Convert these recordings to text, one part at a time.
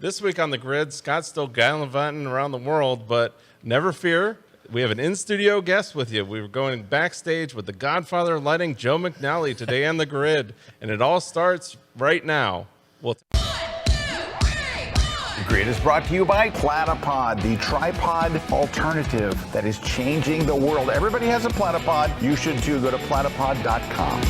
This week on The Grid, Scott's still gallivanting around the world, but never fear, we have an in-studio guest with you. We were going backstage with the godfather of lighting, Joe McNally, today on The Grid, and it all starts right now. The Grid is brought to you by Platypod, the tripod alternative that is changing the world. Everybody has a Platypod. You should too. Go to platypod.com.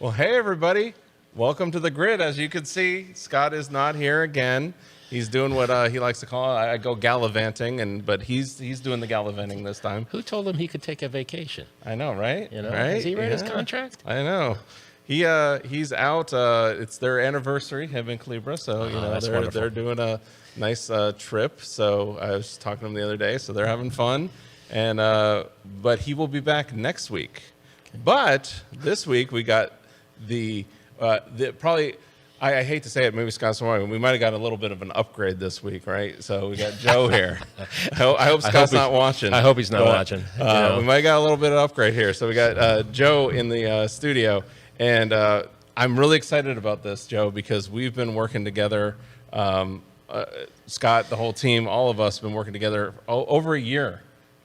Well, hey, everybody. Welcome to The Grid. As you can see, Scott is not here again. He's doing what he likes to call, I go gallivanting, but he's doing the gallivanting this time. Who told him he could take a vacation? I know, right? You know, right? Has he read his contract? I know. He's out. It's their anniversary, him and Calibra. So they're doing a nice trip. So I was talking to him the other day. So they're having fun, and but he will be back next week. Okay. But this week we got the probably. I hate to say it, maybe Scott's wrong. We might have got a little bit of an upgrade this week, right? So we got Joe here. I hope Scott's not watching. I hope he's not watching. We might have got a little bit of upgrade here. So we got Joe in the studio. And I'm really excited about this, Joe, because we've been working together. Scott, the whole team, all of us have been working together over a year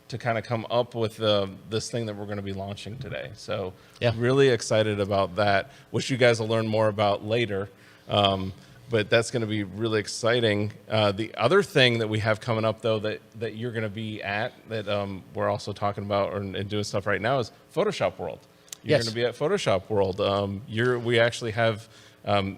to kind of come up with this thing that we're going to be launching today. So really excited about that, which you guys will learn more about later. But that's going to be really exciting. The other thing that we have coming up, though, that you're going to be at, that we're also talking about and doing stuff right now is Photoshop World. You're going to be at Photoshop World. We actually have,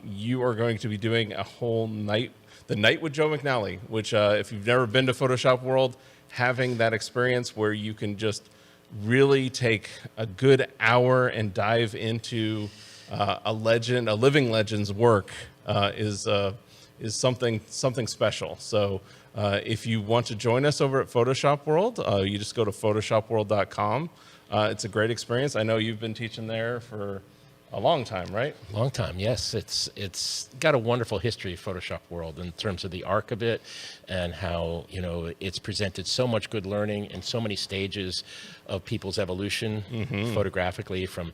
you are going to be doing a whole night, the night with Joe McNally, which if you've never been to Photoshop World, having that experience where you can just really take a good hour and dive into a living legend's work is something special. So if you want to join us over at Photoshop World, you just go to photoshopworld.com. It's a great experience. I know you've been teaching there for a long time, right? Long time, yes. It's got a wonderful history, Photoshop World, in terms of the arc of it and how, it's presented so much good learning in so many stages of people's evolution photographically from,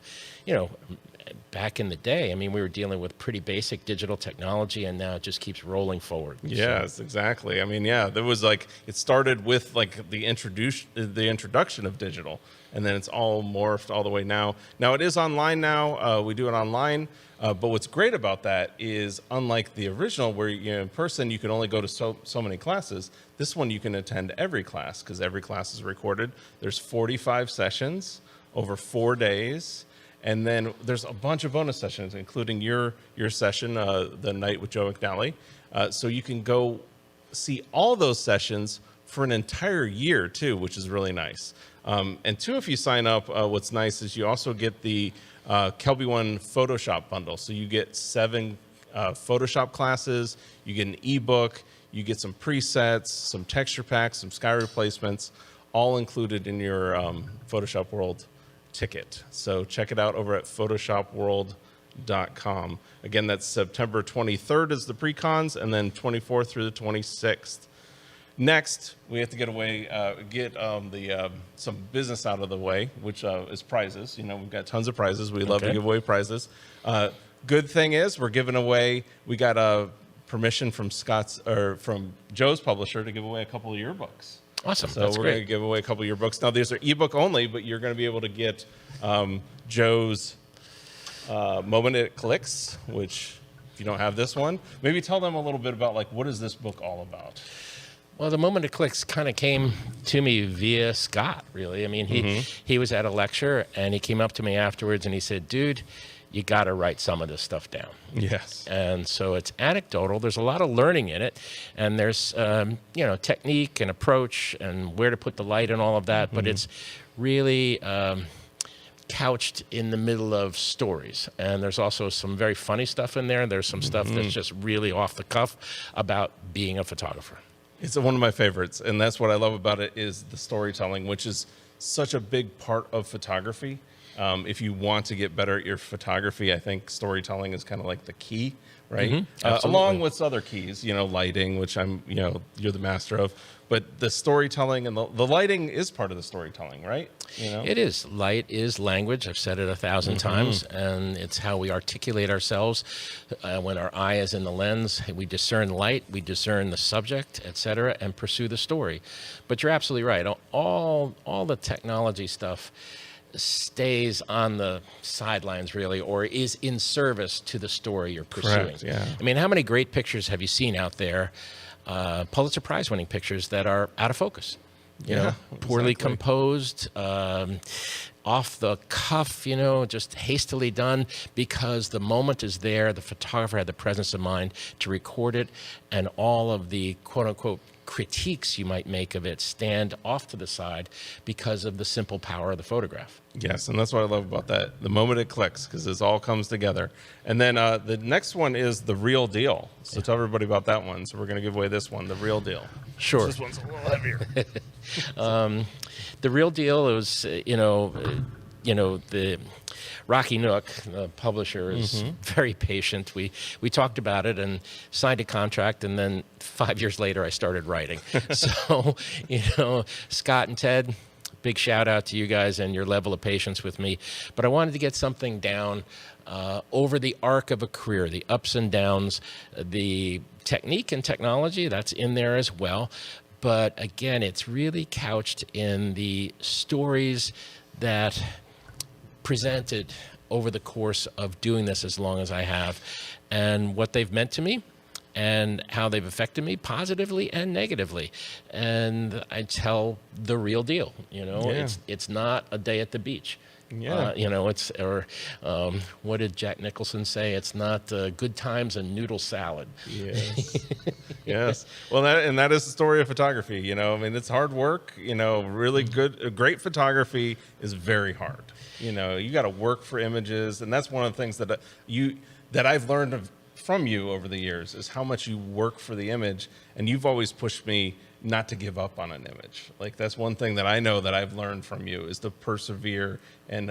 back in the day. I mean, we were dealing with pretty basic digital technology, and now it just keeps rolling forward. Yes, exactly. I mean, there was it started with the introduction of digital, and then it's all morphed all the way now. Now it is online now. We do it online. But what's great about that is, unlike the original where in person you can only go to so many classes, this one you can attend every class because every class is recorded. There's 45 sessions over 4 days. And then there's a bunch of bonus sessions, including your session, the night with Joe McNally. So you can go see all those sessions for an entire year, too, which is really nice. And two, if you sign up, what's nice is you also get the Kelby One Photoshop bundle. So you get 7 Photoshop classes, you get an ebook, you get some presets, some texture packs, some sky replacements, all included in your Photoshop World ticket. So check it out over at photoshopworld.com. Again, that's September 23rd is the pre-cons, and then 24th through the 26th. Next, we have to get some business out of the way, which is prizes. We've got tons of prizes. We love to give away prizes. Good thing is we're giving away. We got a permission from from Joe's publisher to give away a couple of yearbooks. Awesome. So we're going to give away a couple of yearbooks. Now, these are ebook only, but you're going to be able to get Joe's Moment It Clicks, which if you don't have this one, maybe tell them a little bit about what is this book all about? Well, the Moment It Clicks kind of came to me via Scott, really. I mean, he was at a lecture, and he came up to me afterwards, and he said, dude, you got to write some of this stuff down. Yes. And so it's anecdotal. There's a lot of learning in it, and there's technique and approach and where to put the light and all of that, but it's really couched in the middle of stories. And there's also some very funny stuff in there. There's some stuff that's just really off the cuff about being a photographer. It's one of my favorites, and that's what I love about it is the storytelling, which is such a big part of photography. If you want to get better at your photography, I think storytelling is kind of like the key, right? Mm-hmm. Along with other keys, lighting, which you're the master of. But the storytelling and the lighting is part of the storytelling, right? It is. Light is language. I've said it 1,000 times, and it's how we articulate ourselves. When our eye is in the lens, we discern light, we discern the subject, etc., and pursue the story. But you're absolutely right. All the technology stuff stays on the sidelines, really, or is in service to the story you're pursuing. Correct, yeah. I mean, how many great pictures have you seen out there, Pulitzer Prize winning pictures that are out of focus? Poorly composed, off the cuff, just hastily done, because the moment is there, the photographer had the presence of mind to record it, and all of the quote-unquote critiques you might make of it stand off to the side because of the simple power of the photograph. Yes, and that's what I love about that. The moment it clicks, because it all comes together. And then the next one is The Real Deal. So tell everybody about that one. So we're going to give away this one, The Real Deal. Sure. This one's a little heavier. The Real Deal is, the Rocky Nook, the publisher, is very patient. We talked about it and signed a contract, and then 5 years later I started writing. So, Scott and Ted, big shout out to you guys and your level of patience with me. But I wanted to get something down over the arc of a career, the ups and downs, the technique and technology, that's in there as well. But again, it's really couched in the stories that presented over the course of doing this as long as I have, and what they've meant to me and how they've affected me positively and negatively. And I tell the real deal, it's not a day at the beach. Yeah. What did Jack Nicholson say? It's not good times and noodle salad. Yes. Yes. Well, that is the story of photography. It's hard work. Really great photography is very hard. You got to work for images, and that's one of the things that I've learned from you over the years is how much you work for the image, and you've always pushed me not to give up on an image. Like, that's one thing that I know that I've learned from you is to persevere and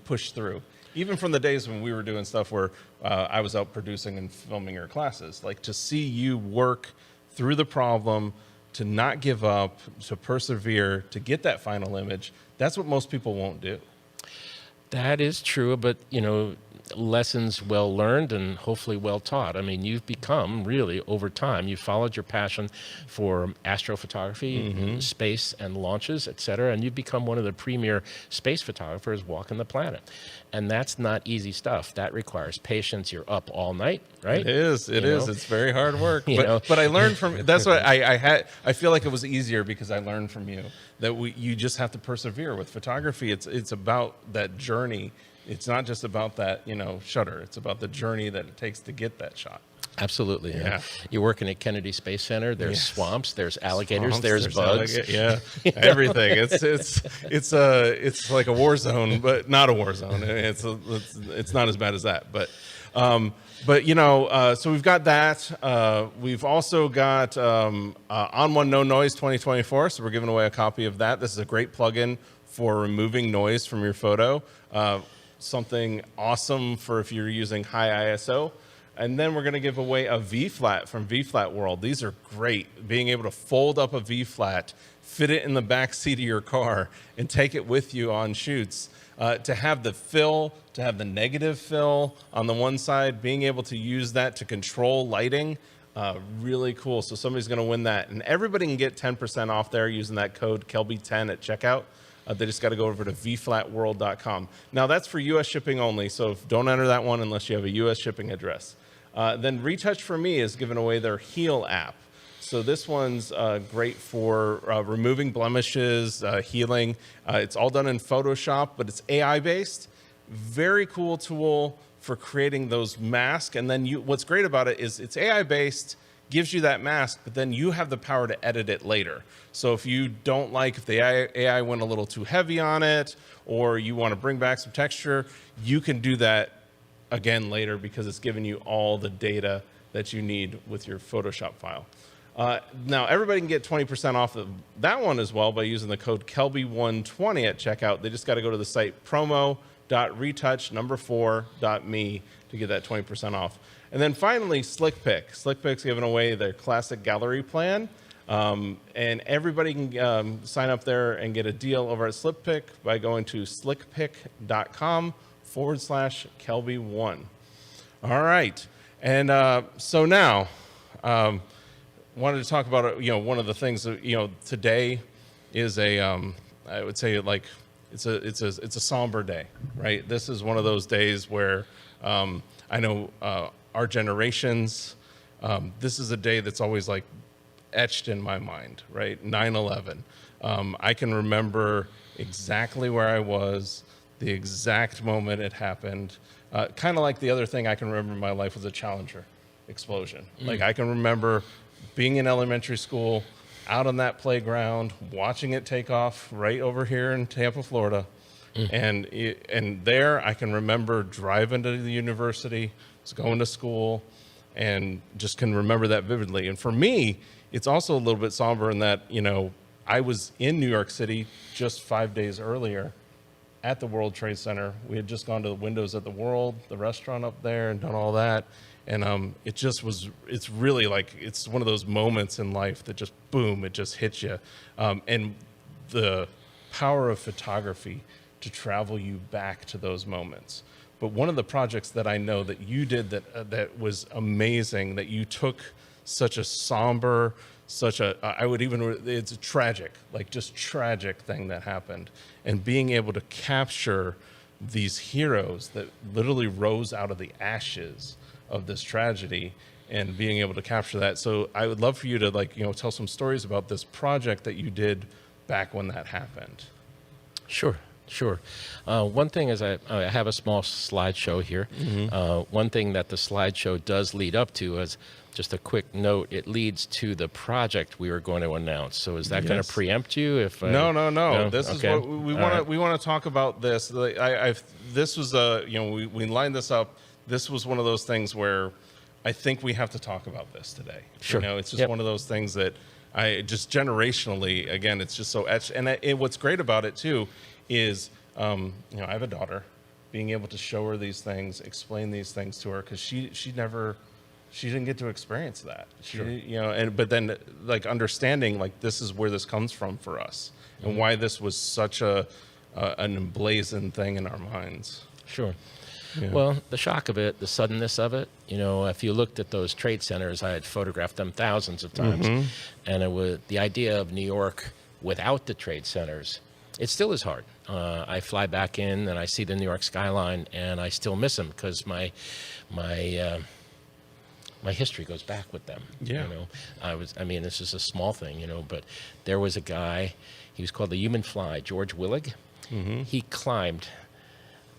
push through. Even from the days when we were doing stuff where I was out producing and filming your classes, like to see you work through the problem, to not give up, to persevere, to get that final image, that's what most people won't do. That is true, but lessons well learned and hopefully well taught. I mean, you've become really, over time, you've followed your passion for astrophotography, space and launches, etc., and you've become one of the premier space photographers walking the planet. And that's not easy stuff. That requires patience. You're up all night, right? It is. It's very hard work. But I learned from, that's what I feel like it was easier because I learned from you that you just have to persevere with photography. It's about that journey. It's not just about that, shutter. It's about the journey that it takes to get that shot. Absolutely. Yeah. You're working at Kennedy Space Center. There's swamps. There's alligators. There's bugs. Everything. It's like a war zone, but not a war zone. It's not as bad as that. But so we've got that. We've also got On One No Noise 2024. So we're giving away a copy of that. This is a great plugin for removing noise from your photo. Something awesome for if you're using high ISO. And then we're going to give away a V-flat from V-flat World. These are great. Being able to fold up a V-flat, fit it in the back seat of your car, and take it with you on shoots. To have the fill, to have the negative fill on the one side, being able to use that to control lighting, really cool. So somebody's going to win that. And everybody can get 10% off there using that code KELBY10 at checkout. They just got to go over to vflatworld.com. Now, that's for U.S. shipping only, so don't enter that one unless you have a U.S. shipping address. Then Retouch for Me is giving away their Heal app. So this one's great for removing blemishes, healing. It's all done in Photoshop, but it's AI-based. Very cool tool for creating those masks. And then what's great about it is it's AI-based, gives you that mask, but then you have the power to edit it later. So if you don't like, if the AI went a little too heavy on it, or you want to bring back some texture, you can do that again later because it's giving you all the data that you need with your Photoshop file. Now, everybody can get 20% off of that one as well by using the code KELBY120 at checkout. They just got to go to the site promo shop.retouch4.me to get that 20% off. And then finally, SlickPick. SlickPick's giving away their classic gallery plan. And everybody can sign up there and get a deal over at SlickPick by going to slickpick.com/Kelby1. All right. And so now, wanted to talk about, one of the things that, today is I would say like, it's a somber day, right? This is one of those days where I know our generations, this is a day that's always like etched in my mind, right? 9/11. I can remember exactly where I was, the exact moment it happened. Kind of like the other thing I can remember in my life was a Challenger explosion. Like I can remember being in elementary school, out on that playground, watching it take off right over here in Tampa, Florida. And there I can remember driving to the university, going to school, and just can remember that vividly. And for me, it's also a little bit somber in that, I was in New York City just 5 days earlier at the World Trade Center. We had just gone to the Windows at the World, the restaurant up there, and done all that. And it's really like, it's one of those moments in life that just, boom, it just hits you. And the power of photography to travel you back to those moments. But one of the projects that I know that you did that was amazing, that you took such a somber, it's a tragic, like just tragic thing that happened. And being able to capture these heroes that literally rose out of the ashes of this tragedy and being able to capture that. So I would love for you to tell some stories about this project that you did back when that happened. Sure. One thing is I have a small slideshow here. One thing that the slideshow does lead up to is just a quick note. It leads to the project we are going to announce. So is that going to preempt you? No. This Okay. is what we want. Right. We want to talk about this. This was we lined this up. This was one of those things where I think we have to talk about this today. Sure. It's just one of those things that I just generationally, again, it's just so etched. And what's great about it too is, I have a daughter. Being able to show her these things, explain these things to her, because she didn't get to experience that. Sure. But then like understanding like this is where this comes from for us, and why this was such an emblazoned thing in our minds. Sure. Yeah. Well, the shock of it, the suddenness of it, if you looked at those trade centers, I had photographed them thousands of times. And it was the idea of New York without the trade centers. It still is hard. I fly back in and I see the New York skyline and I still miss them because my history goes back with them. Yeah. This is a small thing, but there was a guy, he was called the Human Fly, George Willig. He climbed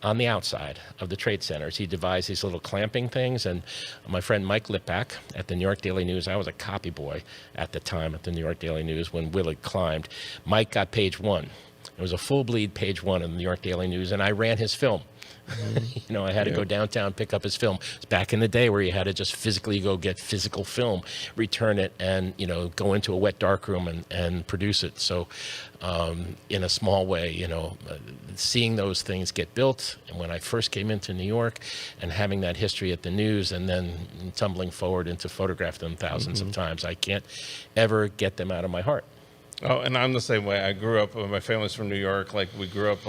on the outside of the trade centers. He devised these little clamping things, and my friend Mike Lippak at the New York Daily News, I was a copy boy at the time at the New York Daily News when Willig climbed. Mike got page 1. It was a full bleed page 1 in the New York Daily News, and I ran his film. I had to go downtown, pick up his film. It's back in the day where you had to just physically go get physical film, return it, and go into a wet darkroom and produce it. So in a small way, seeing those things get built, and when I first came into New York and having that history at the news and then tumbling forward into photograph them thousands of times, I can't ever get them out of my heart. Oh, and I'm the same way. I grew up, my family's from New York, we grew up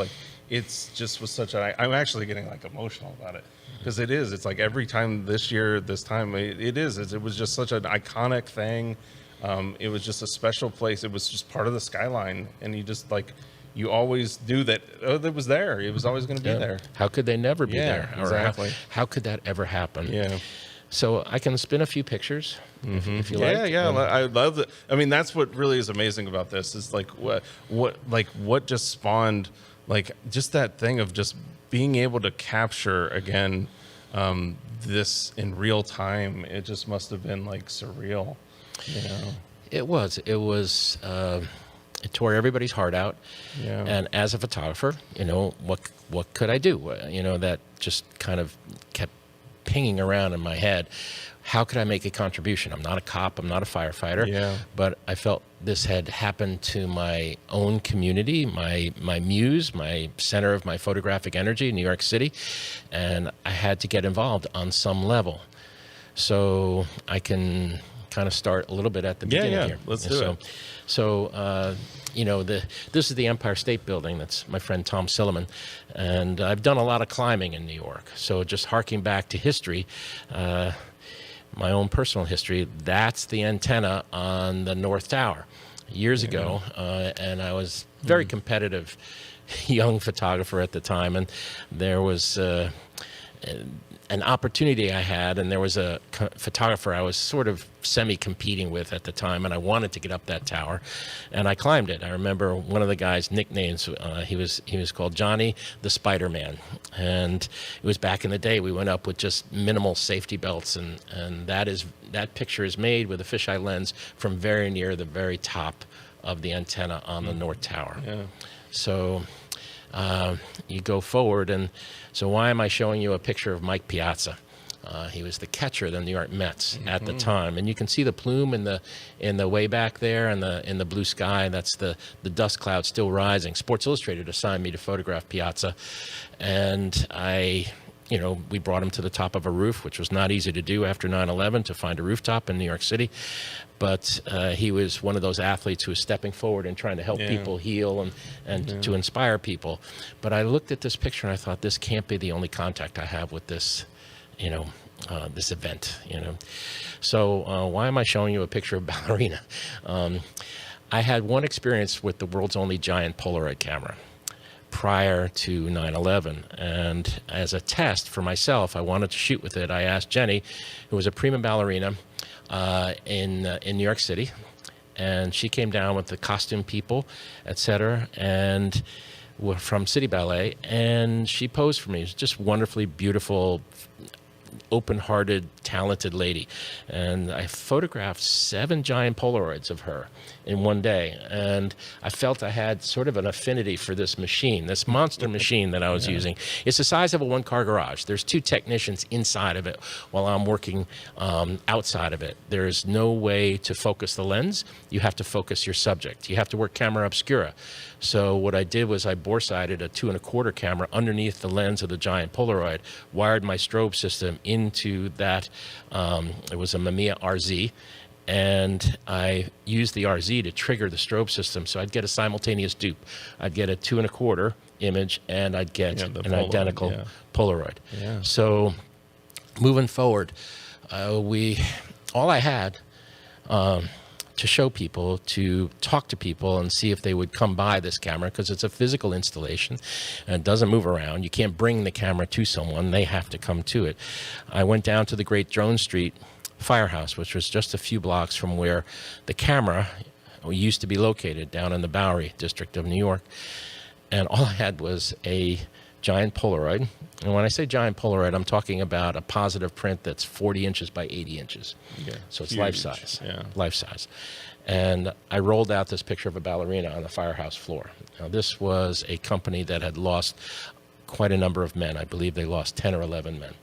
it's just was such I'm actually getting emotional about it, because it's like every time this time it was just such an iconic thing. It was just a special place. It was just part of the skyline, and you just you always knew that it was there. It was always going to be there. How could they never be there? Exactly. How could that ever happen? Yeah. So I can spin a few pictures if you like. Yeah. I love it. That's what really is amazing about this is what just spawned just that thing of just being able to capture again this in real time. It just must have been surreal. It was. It tore everybody's heart out. Yeah. And as a photographer, what could I do? That just kind of kept pinging around in my head. How could I make a contribution? I'm not a cop, I'm not a firefighter, but I felt this had happened to my own community, my muse, my center of my photographic energy in New York City, and I had to get involved on some level. So I can kind of start a little bit at the beginning here. Let's do it. So, this is the Empire State Building. That's my friend Tom Silliman. And I've done a lot of climbing in New York. So just harking back to history, my own personal history, that's the antenna on the North Tower years ago. And I was very competitive young photographer at the time. And there was an opportunity I had, and there was a photographer I was sort of semi-competing with at the time, and I wanted to get up that tower, and I climbed it. I remember one of the guy's nicknames, he was called Johnny the Spider-Man, and it was back in the day. We went up with just minimal safety belts, and that picture is made with a fisheye lens from very near the very top of the antenna on the North Tower. So you go forward, and so why am I showing you a picture of Mike Piazza? He was the catcher of the New York Mets at the time, and you can see the plume in the way back there, and in the blue sky. That's the dust cloud still rising. Sports Illustrated assigned me to photograph Piazza, and we brought him to the top of a roof, which was not easy to do after 9/11, to find a rooftop in New York City. But he was one of those athletes who was stepping forward and trying to help people heal and to inspire people. But I looked at this picture and I thought, this can't be the only contact I have with this, this event. So why am I showing you a picture of ballerina? I had one experience with the world's only giant Polaroid camera prior to 9/11, and as a test for myself, I wanted to shoot with it. I asked Jenny, who was a prima ballerina in New York City, and she came down with the costume people, etc., and from City Ballet, and she posed for me. It was just wonderfully beautiful, open-hearted, talented lady, and I photographed 7 giant Polaroids of her in one day, and I felt I had sort of an affinity for this machine, this monster machine that I was using. It's the size of a one-car garage. There's 2 technicians inside of it while I'm working outside of it. There's no way to focus the lens. You have to focus your subject. You have to work camera obscura. So what I did was I bore-sighted a 2 1/4 camera underneath the lens of the giant Polaroid, wired my strobe system into that. It was a Mamiya RZ, and I used the RZ to trigger the strobe system, so I'd get a simultaneous dupe. I'd get a 2 1/4 image, and I'd get an identical Polaroid. So moving forward, all I had to show people, to talk to people and see if they would come by this camera, because it's a physical installation and it doesn't move around. You can't bring the camera to someone. They have to come to it. I went down to the Great Drone Street Firehouse, which was just a few blocks from where the camera used to be located, down in the Bowery district of New York. And all I had was a giant Polaroid. And when I say giant Polaroid, I'm talking about a positive print that's 40 inches by 80 inches. So it's life size. Life size. And I rolled out this picture of a ballerina on the firehouse floor. Now, this was a company that had lost quite a number of men. I believe they lost 10 or 11 men.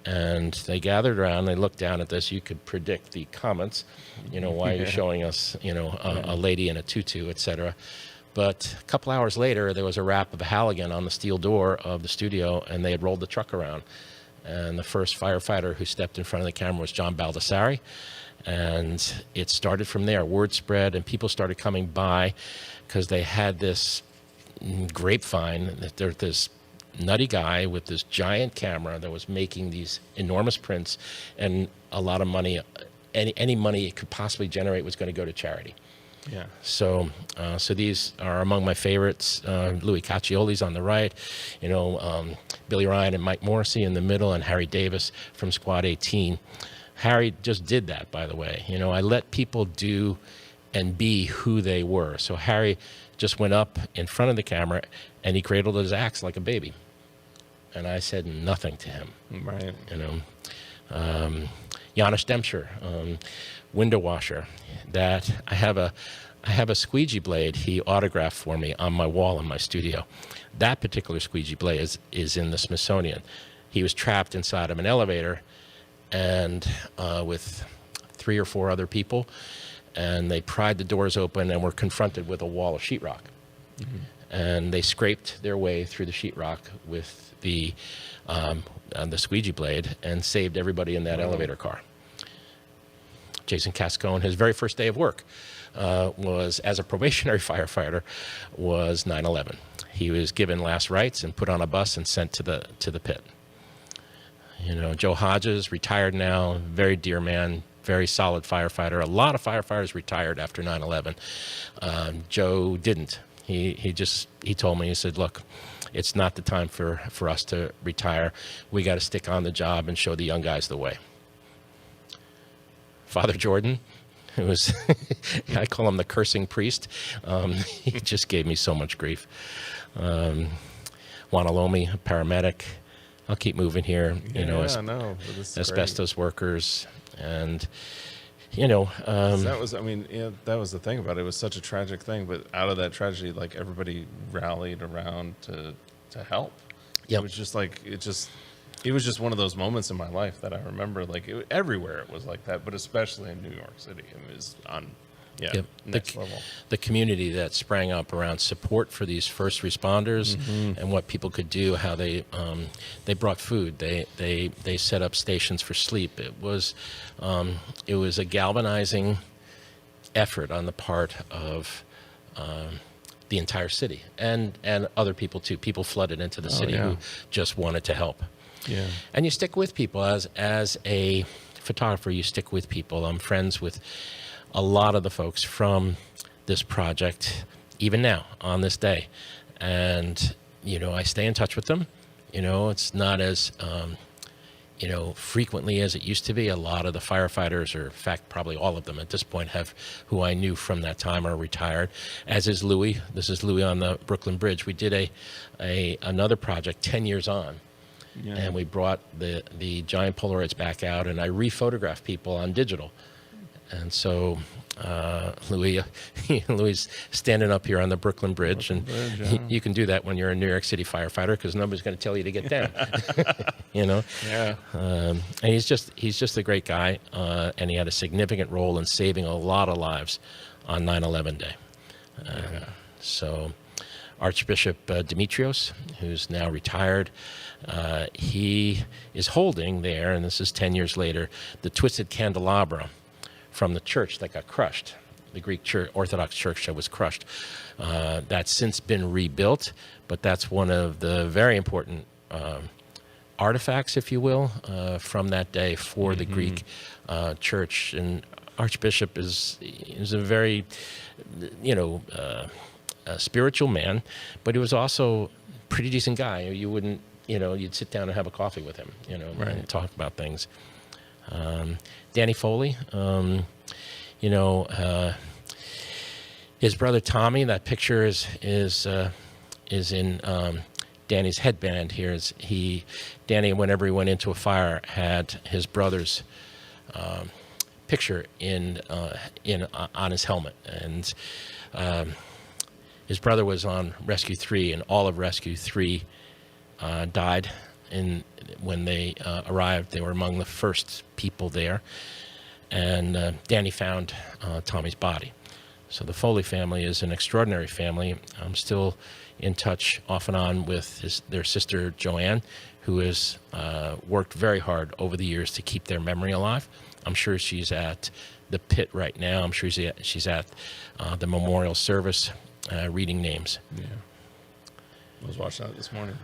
And they gathered around, they looked down at this. You could predict the comments, why are you showing us, a lady in a tutu, etc. But a couple hours later, there was a rap of a Halligan on the steel door of the studio, and they had rolled the truck around. And the first firefighter who stepped in front of the camera was John Baldessari. And it started from there. Word spread, and people started coming by because they had this grapevine that there's this nutty guy with this giant camera that was making these enormous prints, and a lot of money, any money it could possibly generate was going to go to charity. So these are among my favorites. Louis Caccioli's on the right, Billy Ryan and Mike Morrissey in the middle, and Harry Davis from Squad 18. Harry just did that, by the way. I let people do and be who they were. So Harry just went up in front of the camera and he cradled his axe like a baby. And I said nothing to him. Right. Janusz Dempscher, window washer, that I have a squeegee blade he autographed for me on my wall in my studio. That particular squeegee blade is in the Smithsonian. he was trapped inside of an elevator and with 3 or 4 other people, and they pried the doors open and were confronted with a wall of sheetrock. And they scraped their way through the sheetrock with the squeegee blade and saved everybody in that elevator car. Jason Cascone, his very first day of work was as a probationary firefighter, was 9/11. He was given last rites and put on a bus and sent to the pit. You know, Joe Hodges, retired now, very dear man, very solid firefighter. A lot of firefighters retired after 9/11. Joe didn't. He told me, he said, look, it's not the time for us to retire. We got to stick on the job and show the young guys the way. Father Jordan, who was, I call him the cursing priest. He just gave me so much grief. Wanalomi, a paramedic. I'll keep moving here. You know, asbestos workers, and you know, that was, I mean, yeah, that was the thing about it. It was such a tragic thing, but out of that tragedy, like, everybody rallied around to help. Yep. It was just like, it was just one of those moments in my life that I remember, like, everywhere it was like that, but especially in New York City. It was on, next level. The community that sprang up around support for these first responders and what people could do, how they brought food, they set up stations for sleep. It was a galvanizing effort on the part of the entire city and other people too. People flooded into the city who just wanted to help. Yeah. And you stick with people as a photographer. You stick with people. I'm friends with a lot of the folks from this project, even now on this day, and you know, I stay in touch with them. You know, it's not as you know, frequently as it used to be. A lot of the firefighters, or in fact probably all of them at this point, who I knew from that time are retired, as is Louis. This is Louis on the Brooklyn Bridge. We did another project 10 years on. Yeah. And we brought the giant Polaroids back out, and I re-photographed people on digital. And so Louis is standing up here on the Brooklyn Bridge, you can do that when you're a New York City firefighter, because nobody's going to tell you to get down. You know. Yeah. And he's just a great guy, and he had a significant role in saving a lot of lives on 9/11 day. So, Archbishop Demetrios, who's now retired, he is holding there, and this is 10 years later, the twisted candelabra from the church that got crushed, the Greek church, Orthodox church that was crushed. That's since been rebuilt, but that's one of the very important artifacts, if you will, from that day for the Greek church. And Archbishop is a very, you know, a spiritual man, but he was also a pretty decent guy. You wouldn't, you know, you'd sit down and have a coffee with him, you know, and talk about things. Danny Foley, you know, his brother Tommy. That picture is in Danny's headband here. Danny, whenever he went into a fire, had his brother's picture on his helmet, and his brother was on Rescue 3, and all of Rescue 3 died when they arrived. They were among the first people there, and Danny found Tommy's body. So the Foley family is an extraordinary family. I'm still in touch off and on with their sister Joanne, who has worked very hard over the years to keep their memory alive. I'm sure she's at the pit right now. I'm sure she's at the memorial service reading names. Yeah, I was watching that this morning.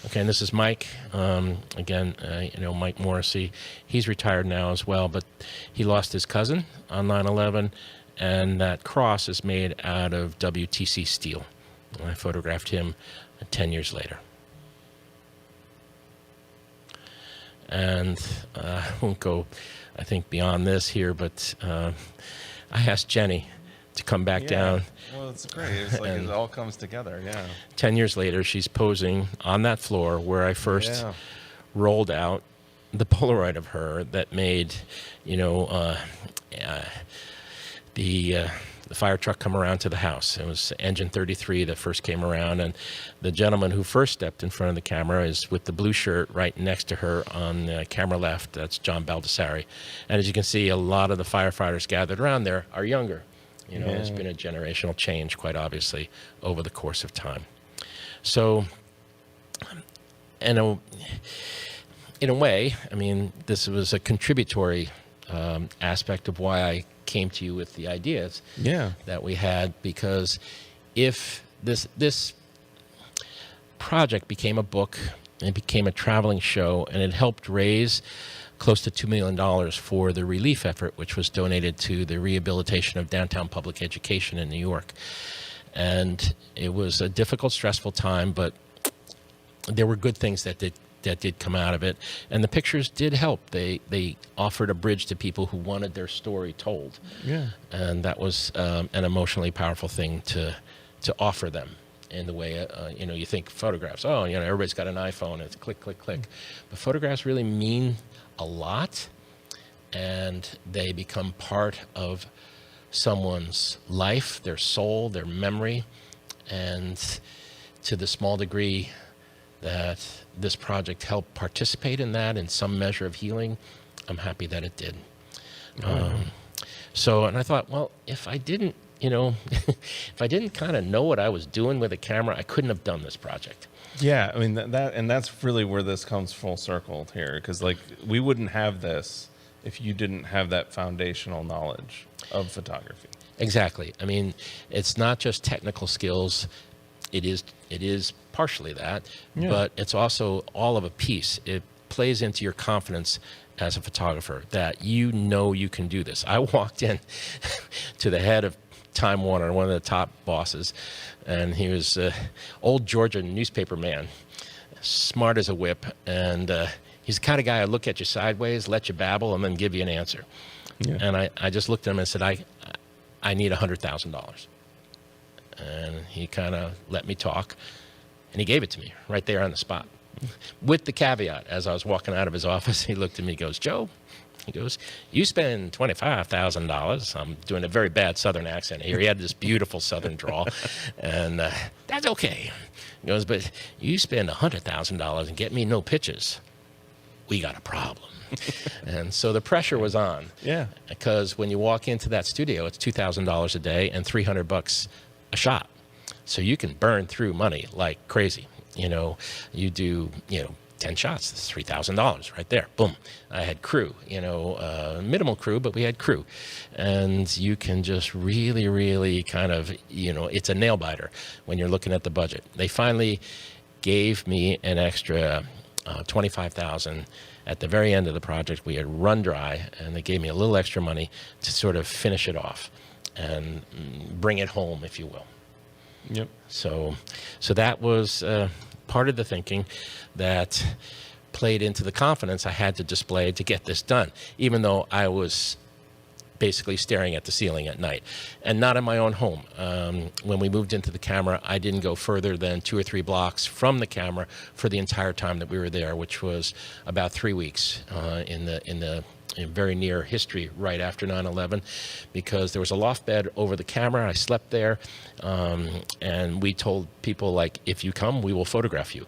Okay, and this is Mike. Again, you know, Mike Morrissey. He's retired now as well, but he lost his cousin on 9/11, and that cross is made out of WTC steel. And I photographed him 10 years later. And I won't go, I think, beyond this here, but I asked Jenny to come back down. Well, it's great. It's like it all comes together, 10 years later, she's posing on that floor where I first rolled out the Polaroid of her that made, you know, the the fire truck come around to the house. It was engine 33 that first came around, and the gentleman who first stepped in front of the camera is with the blue shirt right next to her on the camera left. That's John Baldessari. And as you can see, a lot of the firefighters gathered around there are younger. You know, there's been a generational change, quite obviously, over the course of time. So, in a way, I mean, this was a contributory aspect of why I came to you with the ideas that we had, because if this project became a book, and it became a traveling show, and it helped raise close to $2 million for the relief effort, which was donated to the rehabilitation of downtown public education in New York. And it was a difficult, stressful time, but there were good things that did come out of it. And the pictures did help. They offered a bridge to people who wanted their story told. Yeah. And that was an emotionally powerful thing to offer them. In the way, you know, you think photographs, oh, you know, everybody's got an iPhone, it's click, click, click. But photographs really mean a lot, and they become part of someone's life, their soul, their memory. And to the small degree that this project helped participate in that in some measure of healing, I'm happy that it did. So, and I thought, well, if I didn't, you know, if I didn't kind of know what I was doing with a camera, I couldn't have done this project. Yeah, I mean, and that's really where this comes full circle here, because like we wouldn't have this if you didn't have that foundational knowledge of photography. Exactly. I mean, it's not just technical skills. It is partially that, but it's also all of a piece. It plays into your confidence as a photographer that you know you can do this. I walked in to the head of Time Warner, one of the top bosses, and he was old Georgia newspaper man, smart as a whip, and he's the kind of guy I'd look at you sideways, let you babble, and then give you an answer. Yeah. And I just looked at him and said, I need $100,000. And he kind of let me talk, and he gave it to me right there on the spot. With the caveat, as I was walking out of his office, he looked at me, he goes, Joe, he goes, you spend $25,000. I'm doing a very bad Southern accent here. He had this beautiful Southern drawl, and that's okay. He goes, but you spend $100,000 and get me no pictures, we got a problem. And so the pressure was on. Yeah. Because when you walk into that studio, it's $2,000 a day and $300 a shot. So you can burn through money like crazy. You know, you do, 10 shots, that's $3,000 right there. Boom. I had crew, minimal crew, but we had crew. And you can just really, really kind of, it's a nail biter when you're looking at the budget. They finally gave me an extra $25,000 at the very end of the project. We had run dry, and they gave me a little extra money to sort of finish it off and bring it home, if you will. Yep. So that was part of the thinking that played into the confidence I had to display to get this done, even though I was basically staring at the ceiling at night, and not in my own home. When we moved into the camera, I didn't go further than 2 or 3 blocks from the camera for the entire time that we were there, which was about 3 weeks in very near history right after 9/11, because there was a loft bed over the camera. I slept there, and we told people, like, if you come, we will photograph you.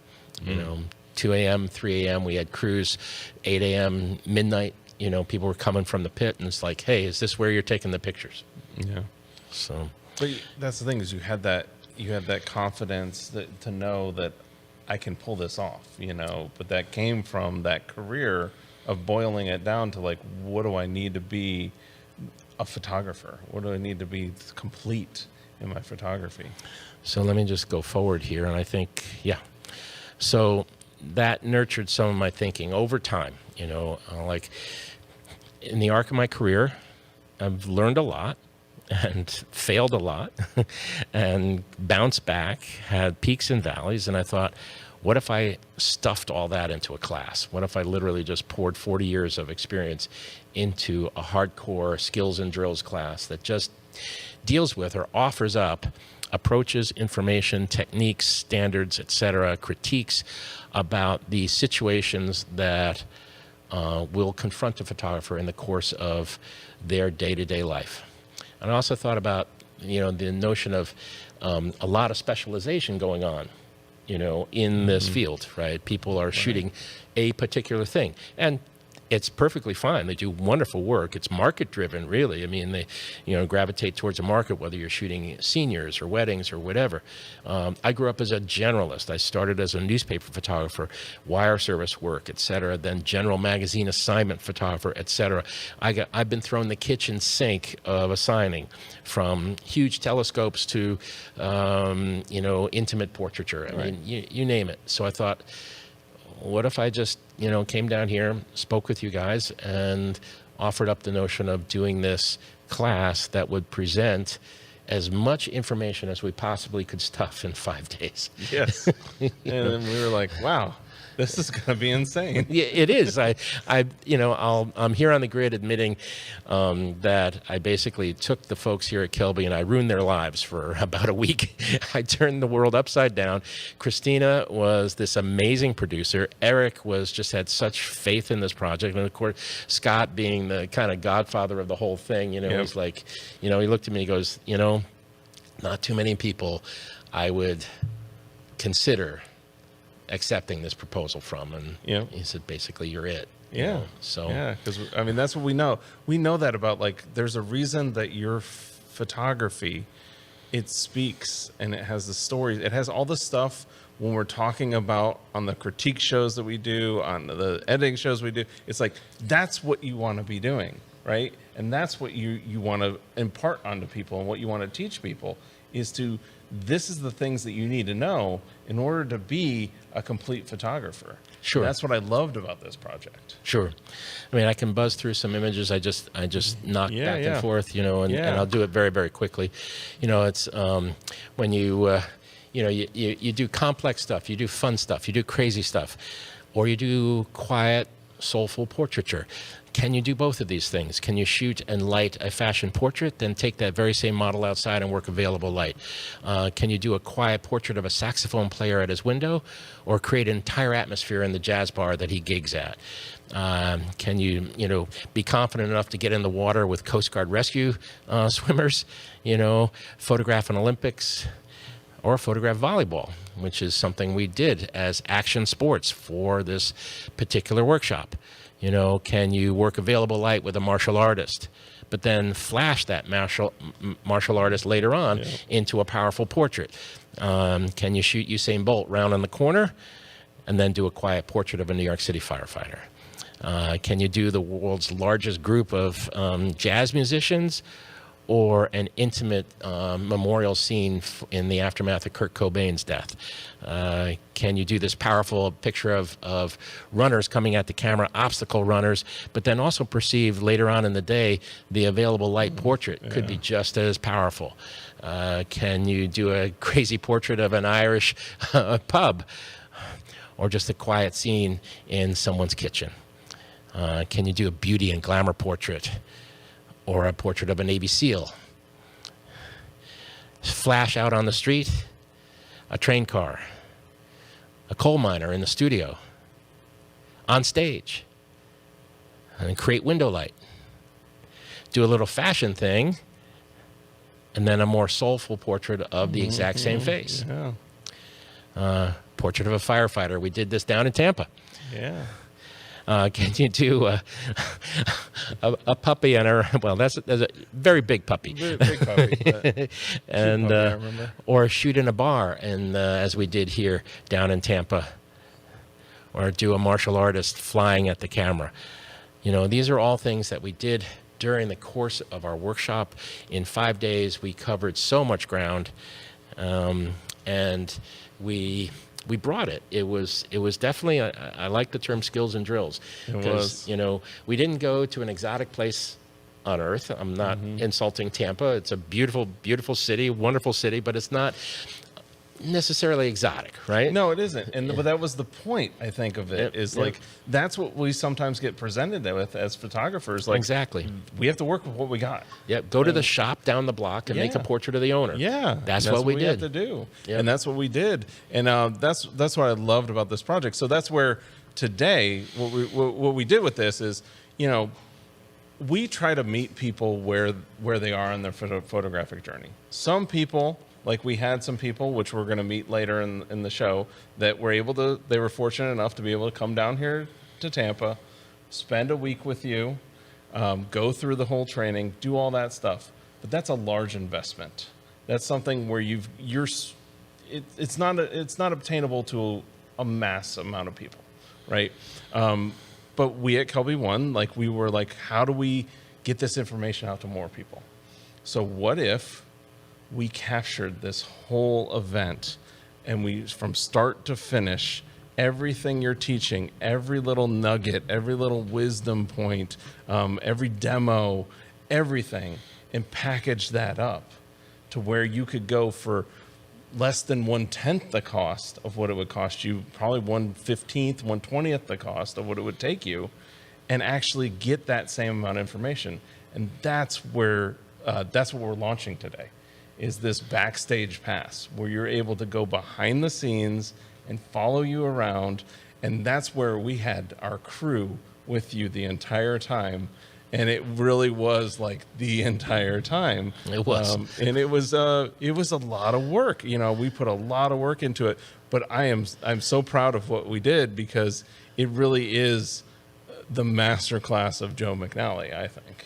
2 a.m., 3 a.m., we had crews, 8 a.m., midnight, people were coming from the pit, and it's like, hey, is this where you're taking the pictures? Yeah. So, but that's the thing, is you had that confidence to know that I can pull this off, but that came from that career of boiling it down to, like, what do I need to be a photographer? What do I need to be complete in my photography? So let me just go forward here, and I think, so that nurtured some of my thinking over time. Like, in the arc of my career, I've learned a lot and failed a lot and bounced back, had peaks and valleys, and I thought, what if I stuffed all that into a class? What if I literally just poured 40 years of experience into a hardcore skills and drills class that just deals with or offers up approaches, information, techniques, standards, etc., critiques about the situations that will confront a photographer in the course of their day-to-day life. And I also thought about the notion of a lot of specialization going on, in this field, right? People are shooting a particular thing, and it's perfectly fine. They do wonderful work. It's market driven, really. I mean, they, gravitate towards a market, whether you're shooting seniors or weddings or whatever. I grew up as a generalist. I started as a newspaper photographer, wire service work, et cetera, then general magazine assignment photographer, et cetera. I've been thrown the kitchen sink of assigning, from huge telescopes to, intimate portraiture. I mean, you name it. So I thought, what if I just, came down here, spoke with you guys, and offered up the notion of doing this class that would present as much information as we possibly could stuff in 5 days. Yes. And then we were like, wow, this is going to be insane. Yeah, it is. I'm here on the grid admitting that I basically took the folks here at Kelby and I ruined their lives for about a week. I turned the world upside down. Christina was this amazing producer. Erik had such faith in this project. And of course, Scott, being the kind of godfather of the whole thing, was like, he looked at me and he goes, not too many people I would consider accepting this proposal from, and he said, basically, you're it. So because that's what we know. We know that about, like, there's a reason that your photography, it speaks and it has the stories. It has all the stuff when we're talking about on the critique shows that we do, on the editing shows we do. It's like, that's what you want to be doing, right? And that's what you want to impart onto people, and what you want to teach people is to, this is the things that you need to know in order to be a complete photographer. Sure. And that's what I loved about this project. Sure. I mean, I can buzz through some images. I just knock back and forth, and I'll do it very, very quickly. It's when you do complex stuff, you do fun stuff, you do crazy stuff, or you do quiet, soulful portraiture. Can you do both of these things? Can you shoot and light a fashion portrait, then take that very same model outside and work available light? Can you do a quiet portrait of a saxophone player at his window, or create an entire atmosphere in the jazz bar that he gigs at? Can you, be confident enough to get in the water with Coast Guard rescue swimmers, photograph an Olympics, or photograph volleyball, which is something we did as action sports for this particular workshop? Can you work available light with a martial artist, but then flash that martial artist later on into a powerful portrait? Can you shoot Usain Bolt round on the corner and then do a quiet portrait of a New York City firefighter? Can you do the world's largest group of jazz musicians, or an intimate memorial scene in the aftermath of Kurt Cobain's death? Can you do this powerful picture of runners coming at the camera, obstacle runners, but then also perceive later on in the day the available light portrait could be just as powerful? Can you do a crazy portrait of an Irish pub, or just a quiet scene in someone's kitchen? Can you do a beauty and glamour portrait, or a portrait of a Navy SEAL? Flash out on the street, a train car, a coal miner in the studio, on stage, and create window light. Do a little fashion thing, and then a more soulful portrait of the exact same face. Portrait of a firefighter. We did this down in Tampa. Can you do a puppy and that's a very big puppy. Big puppy. And or shoot in a bar, and as we did here down in Tampa, or do a martial artist flying at the camera. These are all things that we did during the course of our workshop. In 5 days, we covered so much ground, and we brought it. It was definitely, I like the term skills and drills, because, we didn't go to an exotic place on earth. I'm not insulting Tampa. It's a beautiful, beautiful city, wonderful city, but it's not necessarily exotic, right? No, it isn't. But that was the point, I think, of it, like, that's what we sometimes get presented with as photographers. Like, exactly. We have to work with what we got. Go to the shop down the block and make a portrait of the owner. That's what we did. Have to do. And that's what we did. And that's what I loved about this project. So that's where today, what we did with this is, we try to meet people where they are in their photographic journey. Some people, like we had some people, which we're going to meet later in the show, that were able to, they were fortunate enough to be able to come down here to Tampa, spend a week with you, go through the whole training, do all that stuff. But that's a large investment. That's something where it's not obtainable to a mass amount of people, right? But we at Kelby One, like we were like, how do we get this information out to more people? So what if we captured this whole event and we, from start to finish, everything you're teaching, every little nugget, every little wisdom point, every demo, everything, and package that up to where you could go for less than 1/10 the cost of what it would cost you, probably 1/15, 1/20 the cost of what it would take you, and actually get that same amount of information. And that's what we're launching today, is this Backstage Pass, where you're able to go behind the scenes and follow you around. And that's where we had our crew with you the entire time. And it really was like the entire time. It was. And it was a lot of work. You know, we put a lot of work into it, but I'm so proud of what we did, because it really is the masterclass of Joe McNally, I think.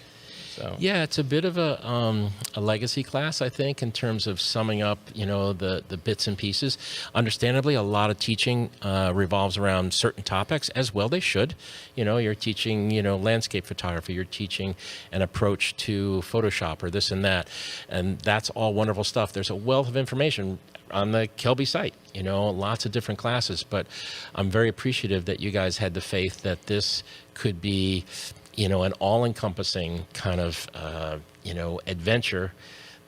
So. Yeah, it's a bit of a legacy class, I think, in terms of summing up, you know, the bits and pieces. Understandably, a lot of teaching revolves around certain topics, as well they should. You know, you're teaching, you know, landscape photography, you're teaching an approach to Photoshop or this and that, and that's all wonderful stuff. There's a wealth of information on the Kelby site, you know, lots of different classes, but I'm very appreciative that you guys had the faith that this could be, you know, an all-encompassing kind of, you know, adventure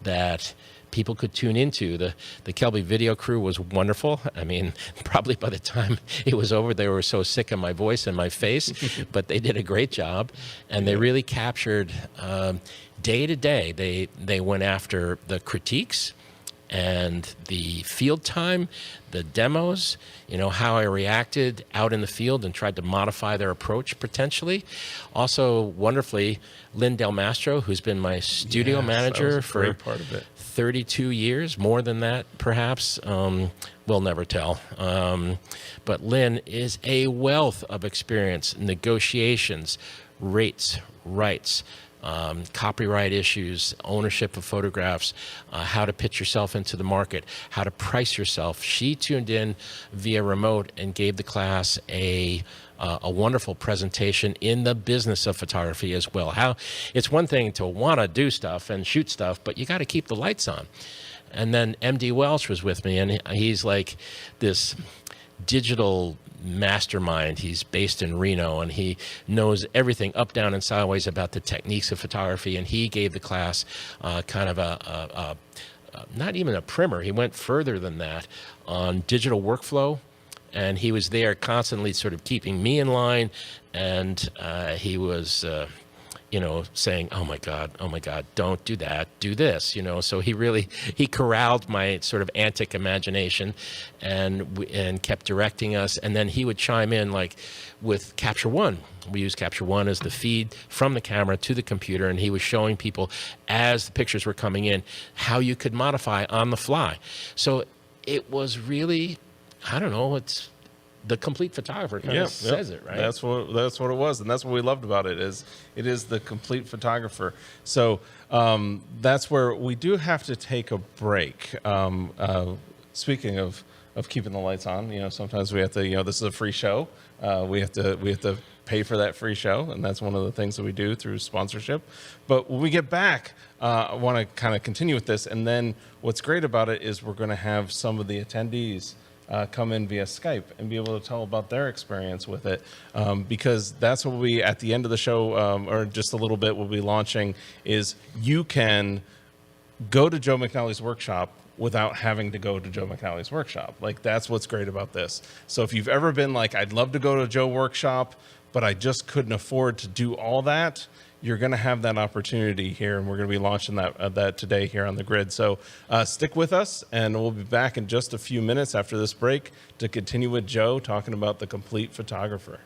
that people could tune into. The Kelby video crew was wonderful. I mean, probably by the time it was over, they were so sick of my voice and my face, but they did a great job. And they really captured day to day. They went after the critiques and the field time, the demos, you know, how I reacted out in the field and tried to modify their approach potentially. Also, wonderfully, Lynn Del Mastro, who's been my studio manager for 32 years, more than that perhaps, we'll never tell. But Lynn is a wealth of experience, negotiations, rates, rights, copyright issues, ownership of photographs, how to pitch yourself into the market, how to price yourself. She tuned in via remote and gave the class a wonderful presentation in the business of photography as well. How it's one thing to want to do stuff and shoot stuff, but you got to keep the lights on. And then MD Welch was with me, and he's like this digital mastermind. He's based in Reno, and he knows everything up, down, and sideways about the techniques of photography. And he gave the class kind of a not even a primer. He went further than that on digital workflow, and he was there constantly sort of keeping me in line. And he was you know, saying, oh my God, don't do that, do this, you know. So he corralled my sort of antic imagination and kept directing us. And then he would chime in, like with Capture One. We use Capture One as the feed from the camera to the computer, and he was showing people as the pictures were coming in how you could modify on the fly. So it was really, I don't know, it's the complete photographer kind of says it, right? That's what it was, and that's what we loved about it. It is the complete photographer. So that's where we do have to take a break. Speaking of keeping the lights on, you know, sometimes we have to, you know, this is a free show. We have to pay for that free show, and that's one of the things that we do through sponsorship. But when we get back, I want to kind of continue with this, and then what's great about it is we're going to have some of the attendees come in via Skype and be able to tell about their experience with it, because that's what we, at the end of the show, or just a little bit, we'll be launching, is you can go to Joe McNally's workshop without having to go to Joe McNally's workshop. Like, that's what's great about this. So if you've ever been like, I'd love to go to Joe workshop, but I just couldn't afford to do all that, you're going to have that opportunity here, and we're going to be launching that today here on the grid. So stick with us, and we'll be back in just a few minutes after this break to continue with Joe talking about the complete photographer.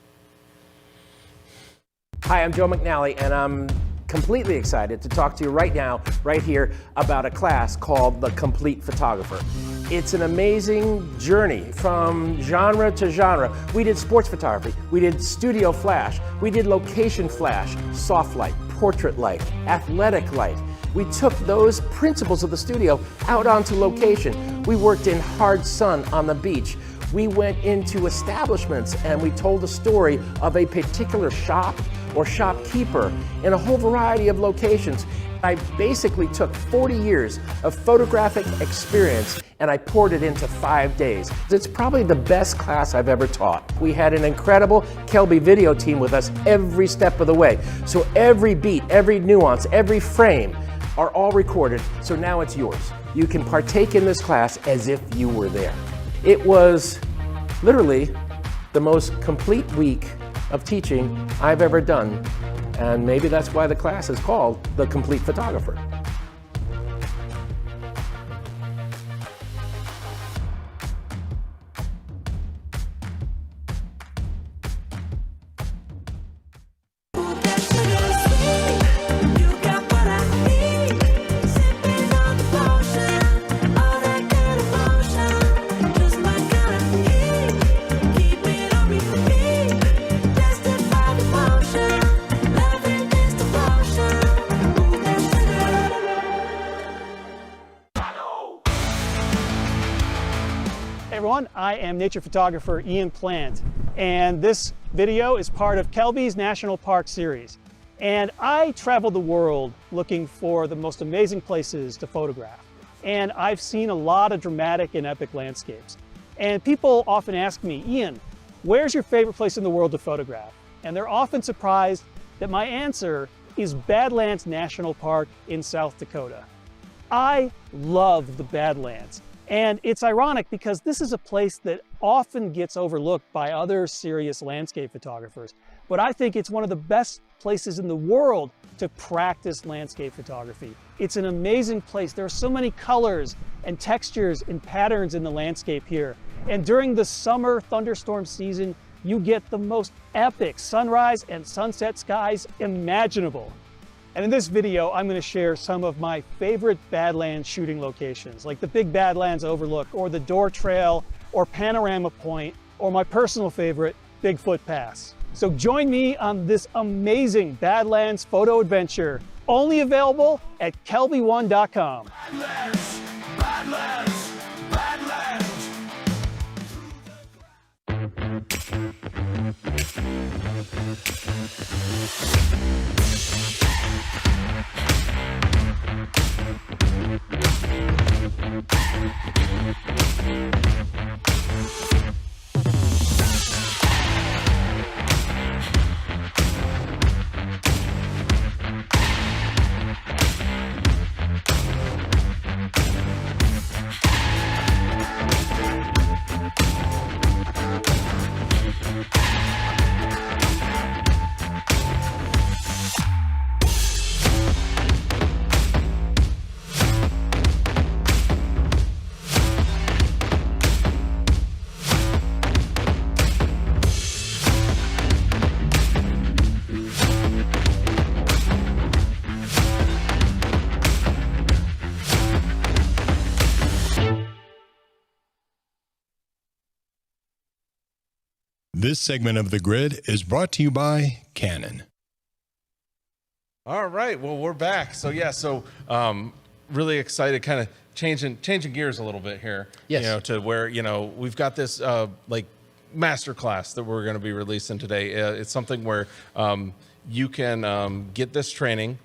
Hi, I'm Joe McNally, and I'm completely excited to talk to you right now, right here, about a class called The Complete Photographer. It's an amazing journey from genre to genre. We did sports photography, we did studio flash, we did location flash, soft light, portrait light, athletic light. We took those principles of the studio out onto location. We worked in hard sun on the beach. We went into establishments and we told the story of a particular shop or shopkeeper in a whole variety of locations. I basically took 40 years of photographic experience and I poured it into 5 days. It's probably the best class I've ever taught. We had an incredible Kelby video team with us every step of the way. So every beat, every nuance, every frame are all recorded, so now it's yours. You can partake in this class as if you were there. It was literally the most complete week of teaching I've ever done, and maybe that's why the class is called The Complete Photographer. Everyone, I am nature photographer Ian Plant, and this video is part of Kelby's National Park series. And I traveled the world looking for the most amazing places to photograph. And I've seen a lot of dramatic and epic landscapes. And people often ask me, Ian, where's your favorite place in the world to photograph? And they're often surprised that my answer is Badlands National Park in South Dakota. I love the Badlands. And it's ironic because this is a place that often gets overlooked by other serious landscape photographers. But I think it's one of the best places in the world to practice landscape photography. It's an amazing place. There are so many colors and textures and patterns in the landscape here. And during the summer thunderstorm season, you get the most epic sunrise and sunset skies imaginable. And in this video, I'm going to share some of my favorite Badlands shooting locations, like the Big Badlands Overlook, or the Door Trail, or Panorama Point, or my personal favorite, Bigfoot Pass. So join me on this amazing Badlands photo adventure, only available at kelby1.com. Badlands, Badlands, Badlands. This segment of The Grid is brought to you by Canon. All right, well, we're back. So yeah, really excited, kind of changing gears a little bit here. Yes. You know, to where, you know, we've got this like master class that we're going to be releasing today. It's something where you can get this training,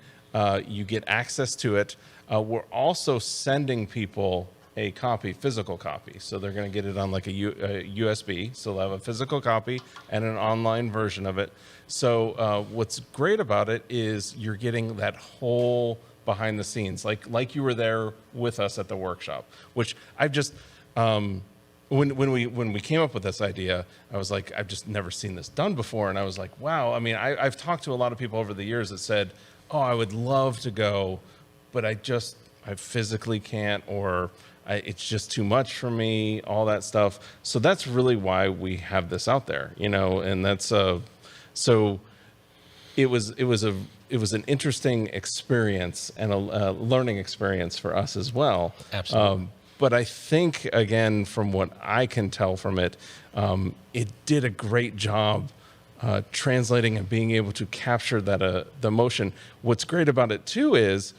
you get access to it. We're also sending people a copy, physical copy. So they're going to get it on like a USB. So they'll have a physical copy and an online version of it. So what's great about it is you're getting that whole behind the scenes, like you were there with us at the workshop, which I've just, when we came up with this idea, I was like, I've just never seen this done before. And I was like, wow. I mean, I've talked to a lot of people over the years that said, oh, I would love to go, but I physically can't, or it's just too much for me, all that stuff. So that's really why we have this out there, you know, and that's, so it was an interesting experience and a learning experience for us as well. Absolutely. But I think, again, from what I can tell from it, it did a great job translating and being able to capture that the emotion. What's great about it too is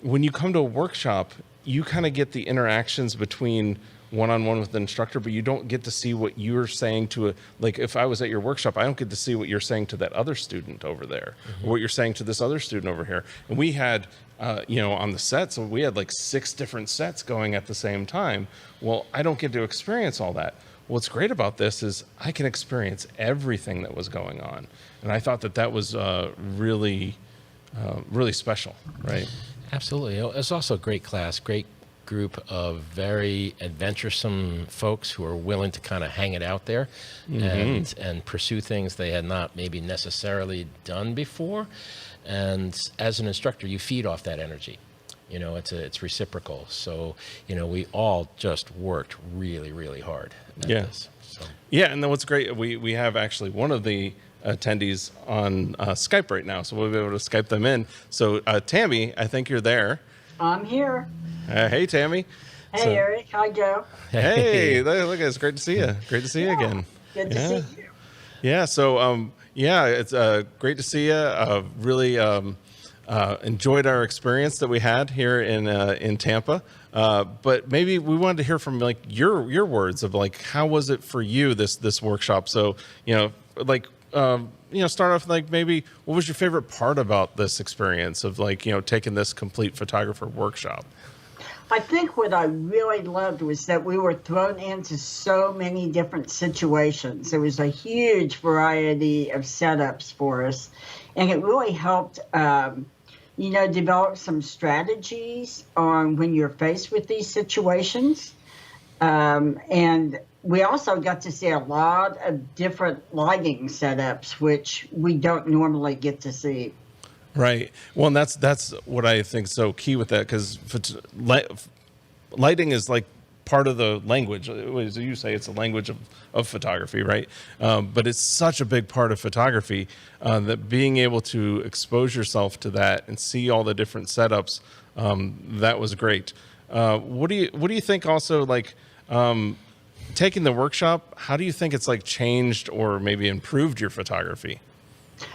when you come to a workshop, you kind of get the interactions between one-on-one with the instructor, but you don't get to see what you're saying to like if I was at your workshop, I don't get to see what you're saying to that other student over there, or what you're saying to this other student over here. And we had, on the sets, we had like 6 different sets going at the same time. Well, I don't get to experience all that. What's great about this is I can experience everything that was going on. And I thought that was really special, right? Absolutely. It was also a great class, great group of very adventuresome folks who are willing to kind of hang it out there and pursue things they had not maybe necessarily done before. And as an instructor, you feed off that energy. It's reciprocal. So, we all just worked really, really hard at this. So. Yeah, and then what's great, we have actually one of the attendees on Skype right now, so we'll be able to Skype them in. So, Tammy, I think you're there. I'm here. Hey, Tammy. Hey, Erik. Hi, Joe. Hey, look, it's great to see you. Great to see you again. Good to see you. Yeah, so, it's great to see you. Really enjoyed our experience that we had here in Tampa. But maybe we wanted to hear from like your words of like, how was it for you, this workshop? So, start off like maybe what was your favorite part about this experience of like, taking this complete photographer workshop? I think what I really loved was that we were thrown into so many different situations. There was a huge variety of setups for us, and it really helped, develop some strategies on when you're faced with these situations. And we also got to see a lot of different lighting setups, which we don't normally get to see. Right. Well, and that's what I think is so key with that, because lighting is like part of the language. As you say, it's a language of photography, right? But it's such a big part of photography that being able to expose yourself to that and see all the different setups, that was great. What do you think also, like, taking the workshop, how do you think it's like changed or maybe improved your photography?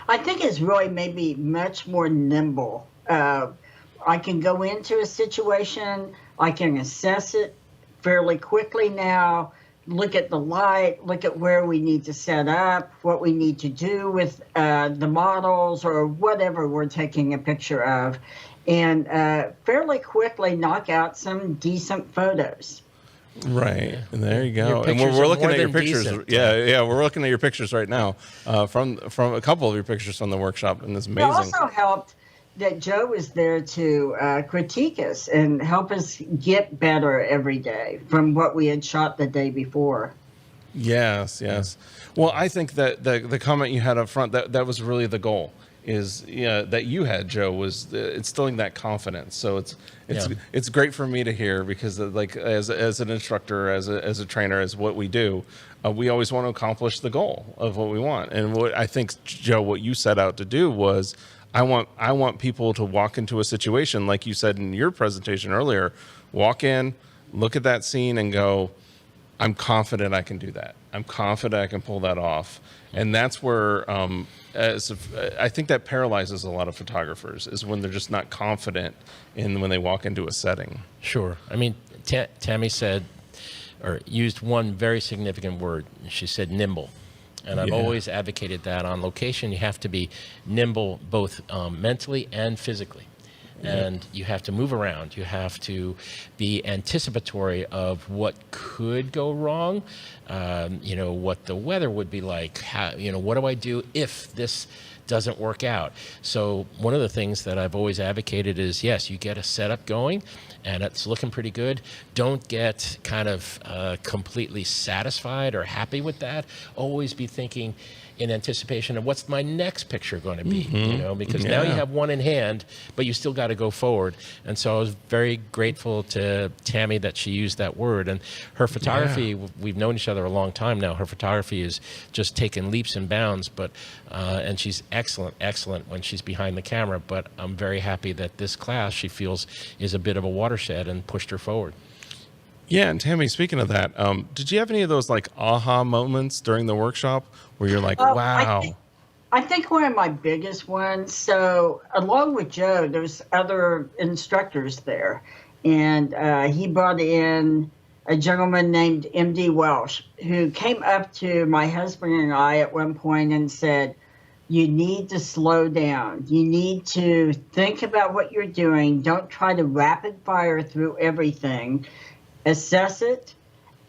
I think it's really made me much more nimble. I can go into a situation, I can assess it fairly quickly now, look at the light, look at where we need to set up, what we need to do with the models or whatever we're taking a picture of, and fairly quickly knock out some decent photos. Right, and there you go. And we're looking at your pictures. Decent. Yeah, we're looking at your pictures right now from a couple of your pictures from the workshop, and it's amazing. It also helped that Joe was there to critique us and help us get better every day from what we had shot the day before. Yes. Well, I think that the comment you had up front, that was really the goal, is that you had, Joe, was instilling that confidence. So it's great for me to hear, because like as an instructor, as a trainer, as what we do, we always want to accomplish the goal of what we want. And what I think, Joe, what you set out to do was, I want people to walk into a situation, like you said in your presentation earlier, walk in, look at that scene and go, I'm confident I can do that. I'm confident I can pull that off. And that's where, I think that paralyzes a lot of photographers, is when they're just not confident when they walk into a setting. Sure. I mean, Tammy said, or used one very significant word. She said nimble. And I've always advocated that on location, you have to be nimble both mentally and physically. And you have to move around. You have to be anticipatory of what could go wrong, what the weather would be like, what do I do if this doesn't work out? So one of the things that I've always advocated is, yes, you get a setup going and it's looking pretty good. Don't get kind of completely satisfied or happy with that. Always be thinking, in anticipation of what's my next picture going to be, you know, because now you have one in hand, but you still got to go forward. And so I was very grateful to Tammy that she used that word. And her photography, we've known each other a long time now. Her photography is just taken leaps and bounds, but and she's excellent when she's behind the camera. But I'm very happy that this class she feels is a bit of a watershed and pushed her forward. Yeah, and Tammy, speaking of that, did you have any of those like aha moments during the workshop where you're like, wow? I think one of my biggest ones, so along with Joe, there's other instructors there. And he brought in a gentleman named M.D. Welsh, who came up to my husband and I at one point and said, you need to slow down. You need to think about what you're doing. Don't try to rapid fire through everything. Assess it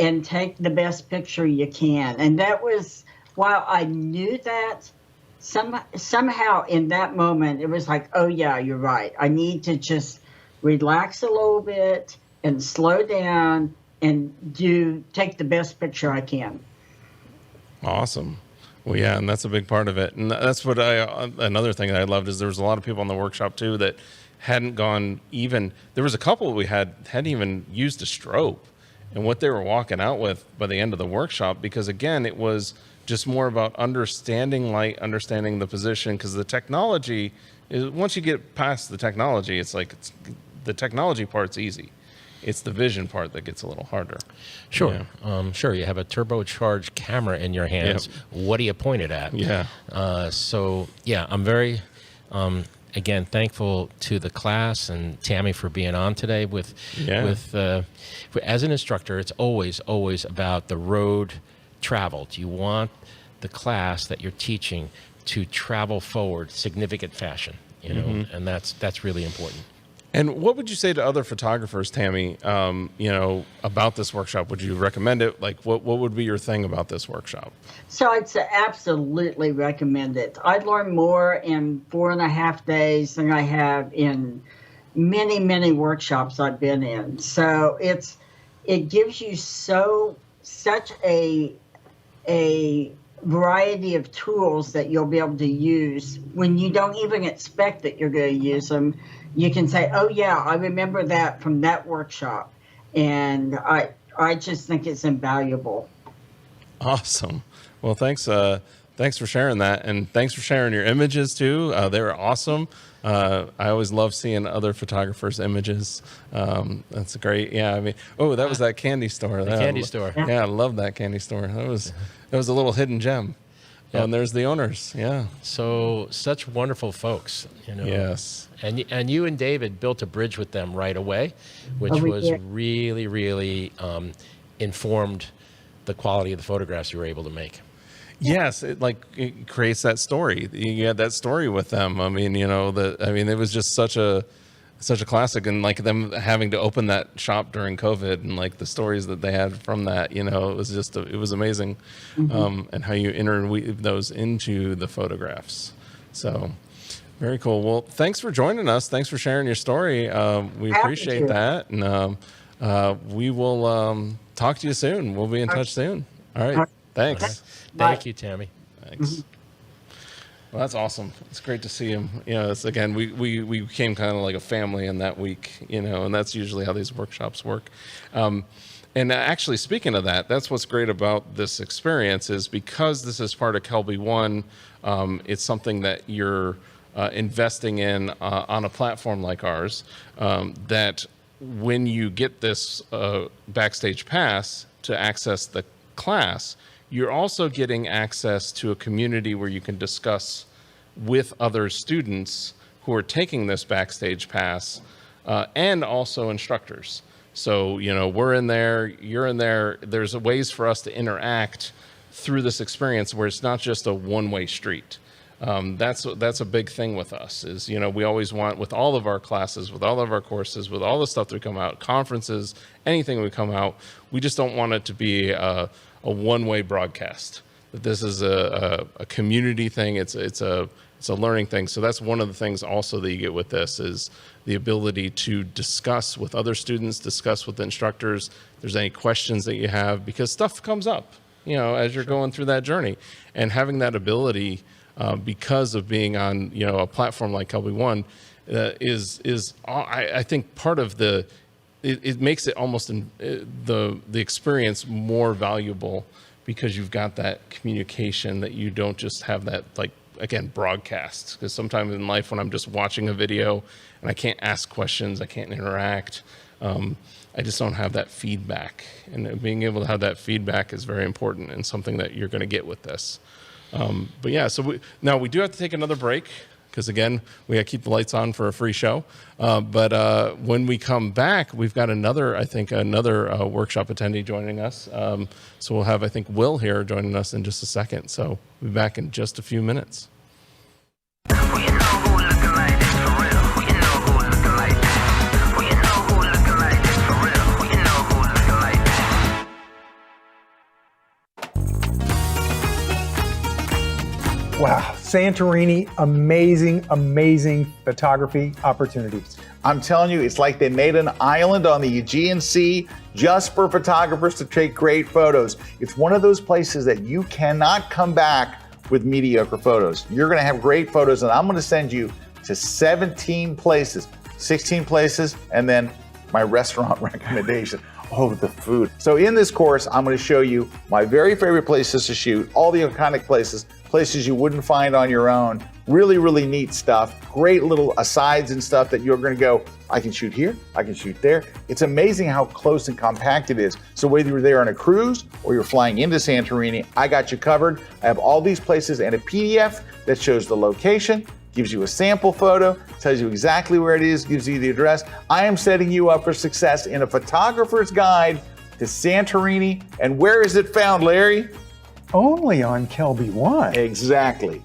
and take the best picture you can. And that was, while I knew that, somehow in that moment, it was like, oh yeah, you're right. I need to just relax a little bit and slow down and take the best picture I can. Awesome. Well, yeah, and that's a big part of it. And that's what another thing that I loved is there was a lot of people in the workshop too that hadn't gone even, there was a couple we hadn't even used a strobe and what they were walking out with by the end of the workshop, because again, it was just more about understanding light, understanding the position, because the technology is, once you get past the technology, it's like the technology part's easy. It's the vision part that gets a little harder. Sure. Yeah. Sure. You have a turbocharged camera in your hands. Yep. What do you point it at? Yeah. So yeah, I'm very, again, thankful to the class and Tammy for being on today as an instructor. It's always about the road traveled. You want the class that you're teaching to travel forward significant fashion, you know, and that's really important. And what would you say to other photographers, Tammy, you know, about this workshop? Would you recommend it? Like, what would be your thing about this workshop? So I'd say absolutely recommend it. I'd learned more in 4.5 days than I have in many, many workshops I've been in. So it gives you such a variety of tools that you'll be able to use when you don't even expect that you're going to use them. You can say, oh yeah, I remember that from that workshop. And I just think it's invaluable. Awesome. Well, thanks for sharing that. And thanks for sharing your images too. They were awesome. I always love seeing other photographers' images. That's great. Yeah. I mean, that was that candy store. Candy store. Yeah. I love that candy store. That was a little hidden gem. Yep. And there's the owners. Yeah. So such wonderful folks, you know. Yes. And you and David built a bridge with them right away, which was really, really informed the quality of the photographs you were able to make. Yes, it creates that story. You had that story with them. I mean, you know, it was just such a classic, and like them having to open that shop during COVID and like the stories that they had from that, you know, it was just it was amazing, and how you interweave those into the photographs. So very cool. Well, thanks for joining us. Thanks for sharing your story. We appreciate that, and we will talk to you soon. We'll be in touch soon. All right. Thanks. Okay. Thank you, Tammy. Thanks. Well, that's awesome. It's great to see him. You know, it's, again, we became kind of like a family in that week, you know, and that's usually how these workshops work. And actually, speaking of that, that's what's great about this experience is because this is part of Kelby One, it's something that you're investing in on a platform like ours, that when you get this Backstage Pass to access the class, you're also getting access to a community where you can discuss with other students who are taking this Backstage Pass, and also instructors. So, you know, we're in there, you're in there. There's ways for us to interact through this experience where it's not just a one-way street. That's a big thing with us is, you know, we always want, with all of our classes, with all of our courses, with all the stuff that come out, conferences, anything we come out, we just don't want it to be a one-way broadcast. That this is a community thing. It's a learning thing. So that's one of the things also that you get with this is the ability to discuss with other students, discuss with instructors. If there's any questions that you have, because stuff comes up. as you're going through that journey, and having that ability because of being on, a platform like Kelby One is I think part of it makes it almost the experience more valuable, because you've got that communication that you don't just have that, like, again, broadcast. Because sometimes in life, when I'm just watching a video and I can't ask questions, I can't interact, I just don't have that feedback. And being able to have that feedback is very important, and something that you're going to get with this. But yeah, so we do have to take another break, because again, we got to keep the lights on for a free show. But when we come back, we've got another workshop attendee joining us. So we'll have, I think, Will here joining us in just a second. So we'll be back in just a few minutes. Wow, Santorini, amazing photography opportunities. I'm telling you, it's like they made an island on the Aegean Sea just for photographers to take great photos. It's one of those places that you cannot come back with mediocre photos. You're gonna have great photos, and I'm gonna send you to 17 places, 16 places, and then my restaurant recommendation. Oh, the food. So in this course, I'm going to show you my very favorite places to shoot, all the iconic places you wouldn't find on your own. Really neat stuff. Great little asides and stuff that you're going to go, I can shoot here, I can shoot there. It's amazing how close and compact it is. So whether you're there on a cruise or you're flying into Santorini, I got you covered. I have all these places and a PDF that shows the location, gives you a sample photo, tells you exactly where it is, gives you the address. I am setting you up for success in a photographer's guide to Santorini. And where is it found, Larry? Only on Kelby One. Exactly.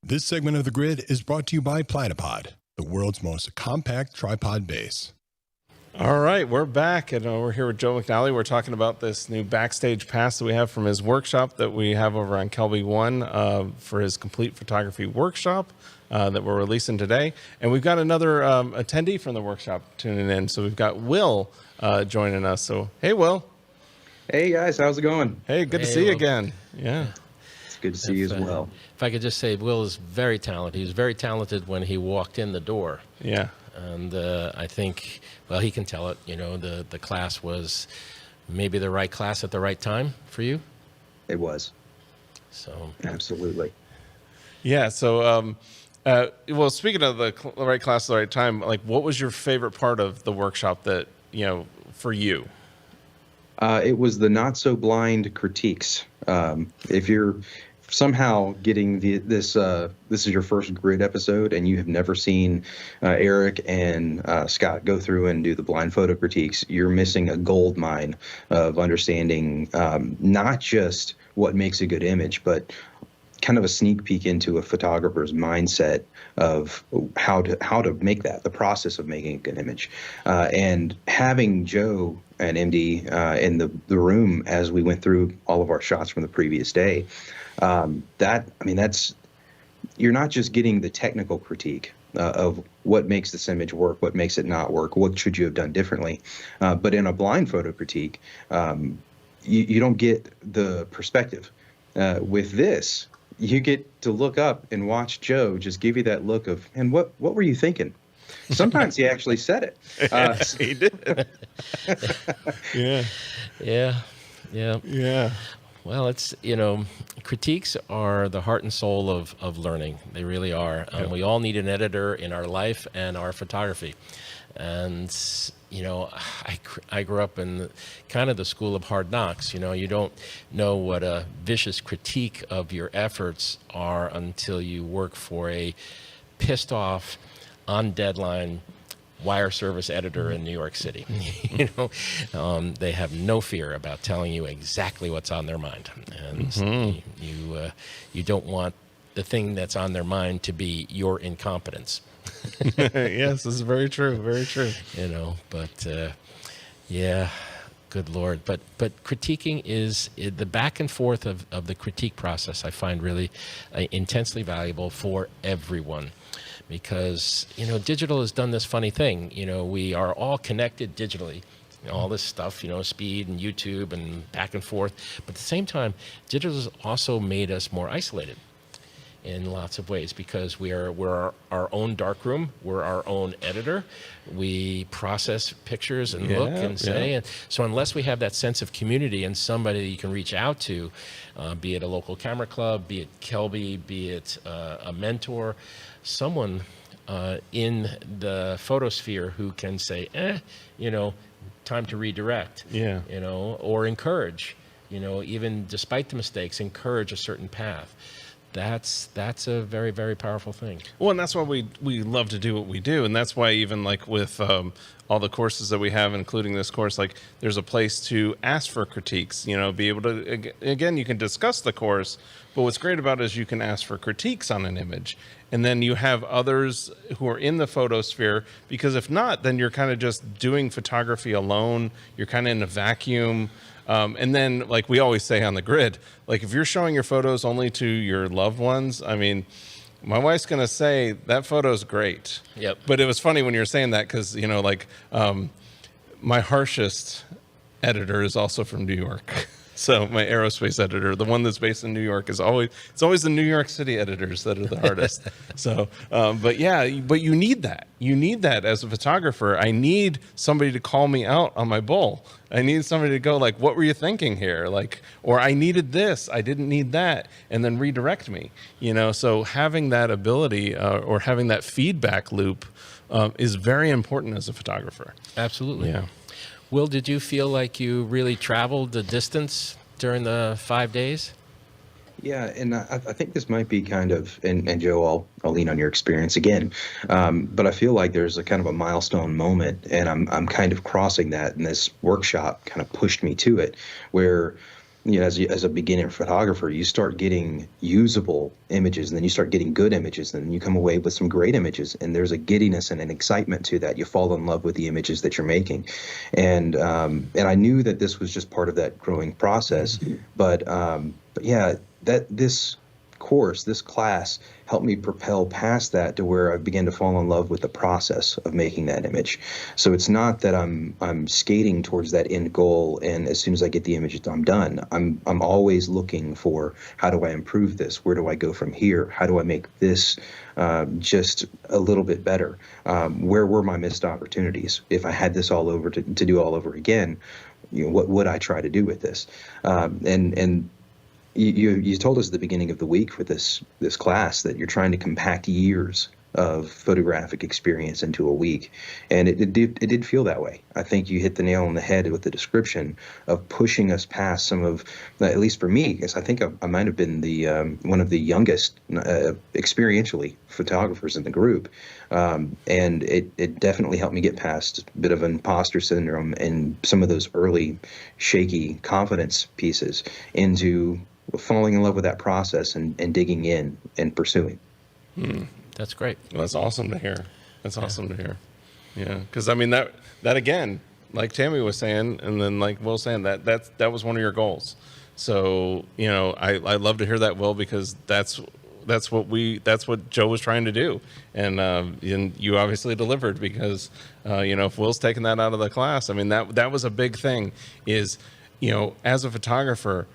This segment of The Grid is brought to you by Platypod, the world's most compact tripod base. All right, we're back, and we're here with Joe McNally. We're talking about this new Backstage pass that we have from his workshop that we have over on Kelby One for his complete photography workshop that we're releasing today. And we've got another attendee from the workshop tuning in. So we've got Will joining us. So, hey, Will. Hey, guys. How's it going? Hey, good to see you again. Yeah. It's good to see you as well. If I could just say, Will is very talented. He was very talented when he walked in the door. Yeah. And I think, well, he can tell it. You know, the class was maybe the right class at the right time for you. It was. So absolutely. Yeah. So, well, speaking of the right class at the right time, like, what was your favorite part of the workshop that, you know, for you? It was the not so blind critiques If you're somehow getting this is your first grid episode and you have never seen Erik and Scott go through and do the blind photo critiques, you're missing a gold mine of understanding not just what makes a good image, but kind of a sneak peek into a photographer's mindset of how to make that, the process of making a good image. And having Joe and MD in the room as we went through all of our shots from the previous day, that's, you're not just getting the technical critique of what makes this image work, what makes it not work, what should you have done differently. But in a blind photo critique, you don't get the perspective. With this, you get to look up and watch Joe just give you that look of, and what were you thinking? Sometimes he actually said it. He did. Yeah. Well, it's, critiques are the heart and soul of learning. They really are. We all need an editor in our life and our photography. And, I grew up in kind of the school of hard knocks. You don't know what a vicious critique of your efforts are until you work for a pissed off, on deadline wire service editor in New York City. They have no fear about telling you exactly what's on their mind, and you don't want the thing that's on their mind to be your incompetence. Yes, this is very true. Very true. Good Lord. But critiquing is the back and forth of the critique process. I find really intensely valuable for everyone. Because, digital has done this funny thing. We are all connected digitally, all this stuff, speed and YouTube and back and forth. But at the same time, digital has also made us more isolated in lots of ways, because we're our own darkroom, we're our own editor. We process pictures and look and say. And so unless we have that sense of community and somebody that you can reach out to, be it a local camera club, be it Kelby, be it a mentor, someone in the photosphere who can say, time to redirect, or encourage, even despite the mistakes, encourage a certain path. That's a very, very powerful thing. Well, and that's why we love to do what we do. And that's why even like with all the courses that we have, including this course, like there's a place to ask for critiques, be able to, again, you can discuss the course, but what's great about it is you can ask for critiques on an image. And then you have others who are in the photosphere, because if not, then you're kind of just doing photography alone. You're kind of in a vacuum. And then, like we always say on the grid, like if you're showing your photos only to your loved ones, I mean, my wife's going to say that photo's great. Yep. But it was funny when you were saying that, because, my harshest editor is also from New York. So my aerospace editor, the one that's based in New York, it's always the New York City editors that are the hardest. So, but you need that. You need that as a photographer. I need somebody to call me out on my bull. I need somebody to go like, what were you thinking here? Like, or I needed this, I didn't need that, and then redirect me. So having that ability or having that feedback loop is very important as a photographer. Absolutely. Yeah. Will, did you feel like you really traveled the distance during the 5 days? Yeah, and I think this might be kind of, and Joe, I'll lean on your experience again, but I feel like there's a kind of a milestone moment, and I'm kind of crossing that, and this workshop kind of pushed me to it, where as a beginner photographer, you start getting usable images, and then you start getting good images, and then you come away with some great images, and there's a giddiness and an excitement to that. You fall in love with the images that you're making, and I knew that this was just part of that growing process, but yeah, that this course, this class, helped me propel past that to where I began to fall in love with the process of making that image. So it's not that I'm skating towards that end goal, and as soon as I get the image, I'm done. I'm always looking for, how do I improve this? Where do I go from here? How do I make this just a little bit better? Where were my missed opportunities? If I had this all over to do all over again, what would I try to do with this? And you told us at the beginning of the week with this class that you're trying to compact years of photographic experience into a week. And it did feel that way. I think you hit the nail on the head with the description of pushing us past some of, at least for me, because I think I might have been the one of the youngest experientially photographers in the group. And it definitely helped me get past a bit of imposter syndrome and some of those early shaky confidence pieces into falling in love with that process and digging in and pursuing. That's great. Well, that's awesome to hear. That's awesome to hear. Yeah, because I mean that again, like Tammy was saying, and then like Will saying, that was one of your goals. So you know, I love to hear that, Will, because that's what Joe was trying to do, and you obviously delivered, because you know, if Will's taking that out of the class, I mean that was a big thing. Is, you know, as a photographer,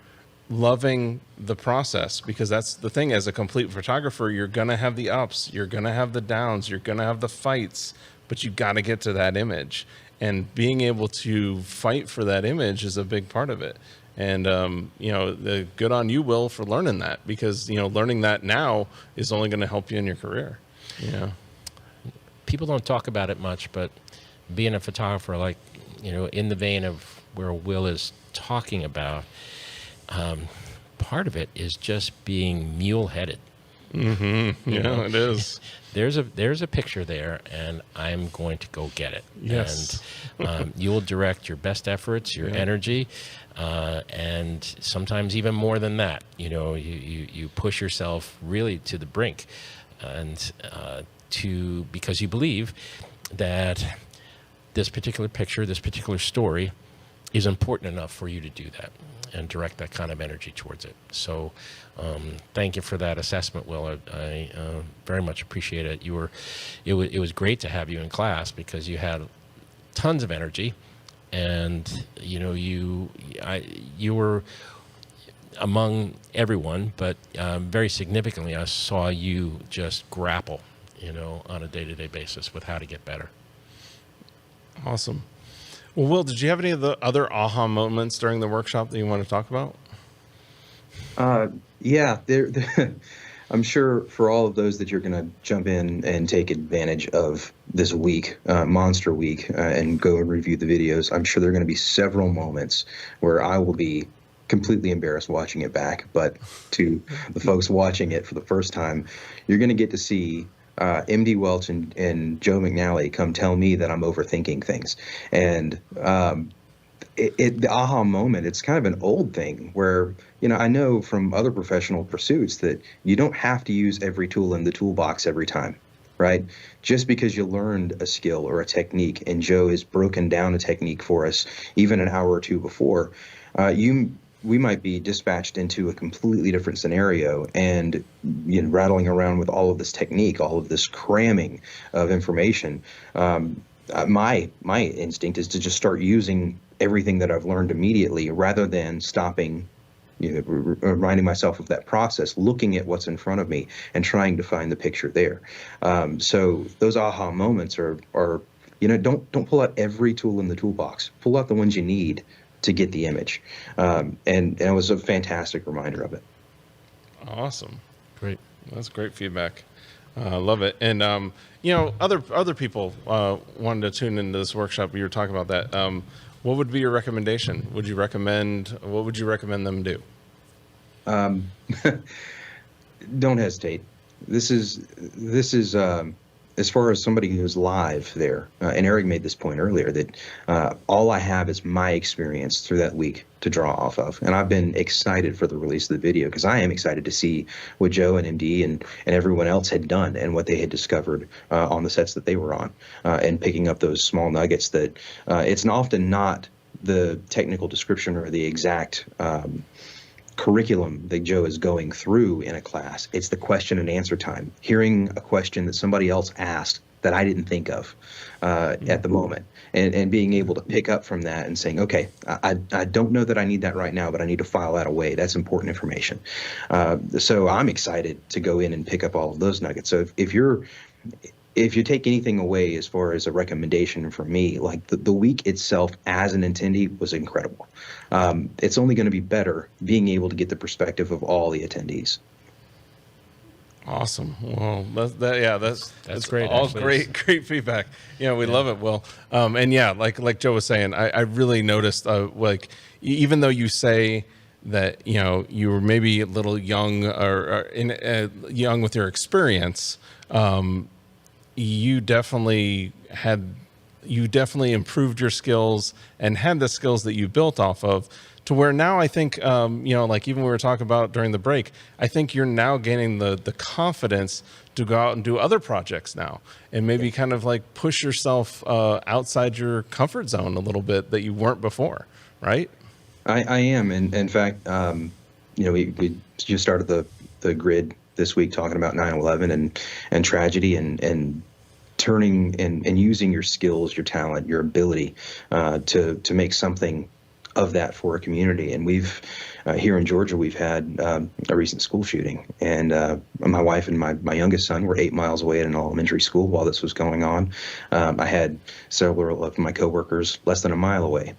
loving the process, because that's the thing. As a complete photographer, you're gonna have the ups, you're gonna have the downs, you're gonna have the fights, but you got to get to that image, and being able to fight for that image is a big part of it. And you know, good on you, Will, for learning that, because you know, learning that now is only going to help you in your career. Yeah, people don't talk about it much, but being a photographer, like, you know, in the vein of where Will is talking about, part of it is just being mule-headed. Mm-hmm. Yeah, it is. There's a picture there, and I'm going to go get it. Yes. And you'll direct your best efforts, your energy, and sometimes even more than that. You know, you push yourself really to the brink, and because you believe that this particular picture, this particular story, is important enough for you to do that and direct that kind of energy towards it. So thank you for that assessment, Will. I very much appreciate it. It was great to have you in class, because you had tons of energy, and you know, you were among everyone, but very significantly, I saw you just grapple, you know, on a day-to-day basis with how to get better. Awesome. Well, Will, did you have any of the other aha moments during the workshop that you want to talk about? Yeah, I'm sure for all of those that you're going to jump in and take advantage of this week, Monster Week, and go and review the videos, I'm sure there are going to be several moments where I will be completely embarrassed watching it back. But to the folks watching it for the first time, you're going to get to see MD Welch and Joe McNally come tell me that I'm overthinking things. And the aha moment, it's kind of an old thing where, you know, I know from other professional pursuits that you don't have to use every tool in the toolbox every time, right? Just because you learned a skill or a technique, and Joe has broken down a technique for us even an hour or two before, we might be dispatched into a completely different scenario, and, you know, rattling around with all of this technique, all of this cramming of information. My instinct is to just start using everything that I've learned immediately, rather than stopping, you know, reminding myself of that process, looking at what's in front of me and trying to find the picture there. So those aha moments are, you know, don't pull out every tool in the toolbox. Pull out the ones you need to get the image. And it was a fantastic reminder of it. Awesome. Great. That's great feedback. I love it. And, you know, other people wanted to tune into this workshop. You were talking about that. What would be your recommendation? What would you recommend them do? Don't hesitate. This is as far as somebody who's live there, and Erik made this point earlier, that all I have is my experience through that week to draw off of. And I've been excited for the release of the video, because I am excited to see what Joe and MD and everyone else had done, and what they had discovered on the sets that they were on, and picking up those small nuggets that it's often not the technical description or the exact curriculum that Joe is going through in a class. It's the question and answer time, hearing a question that somebody else asked that I didn't think of at the moment, and being able to pick up from that and saying, okay, I don't know that I need that right now, but I need to file that away. That's important information. So I'm excited to go in and pick up all of those nuggets. So if you take anything away as far as a recommendation from me, like the week itself as an attendee was incredible. It's only going to be better being able to get the perspective of all the attendees. Awesome. Well, that's great. All Actually, great feedback. Yeah, we love it, Will. And yeah, like Joe was saying, I really noticed, like, even though you say that, you know, you were maybe a little young or young with your experience, you definitely improved your skills and had the skills that you built off of, to where now I think, you know, like even we were talking about during the break, I think you're now gaining the confidence to go out and do other projects now, and maybe kind of like push yourself outside your comfort zone a little bit that you weren't before, right? I am. And in fact, you know, we just started the grid this week talking about 9/11 and tragedy and turning and using your skills, your talent, your ability to make something of that for a community. And we've here in Georgia, we've had a recent school shooting, and my wife and my youngest son were 8 miles away at an elementary school while this was going on. I had several of my coworkers less than a mile away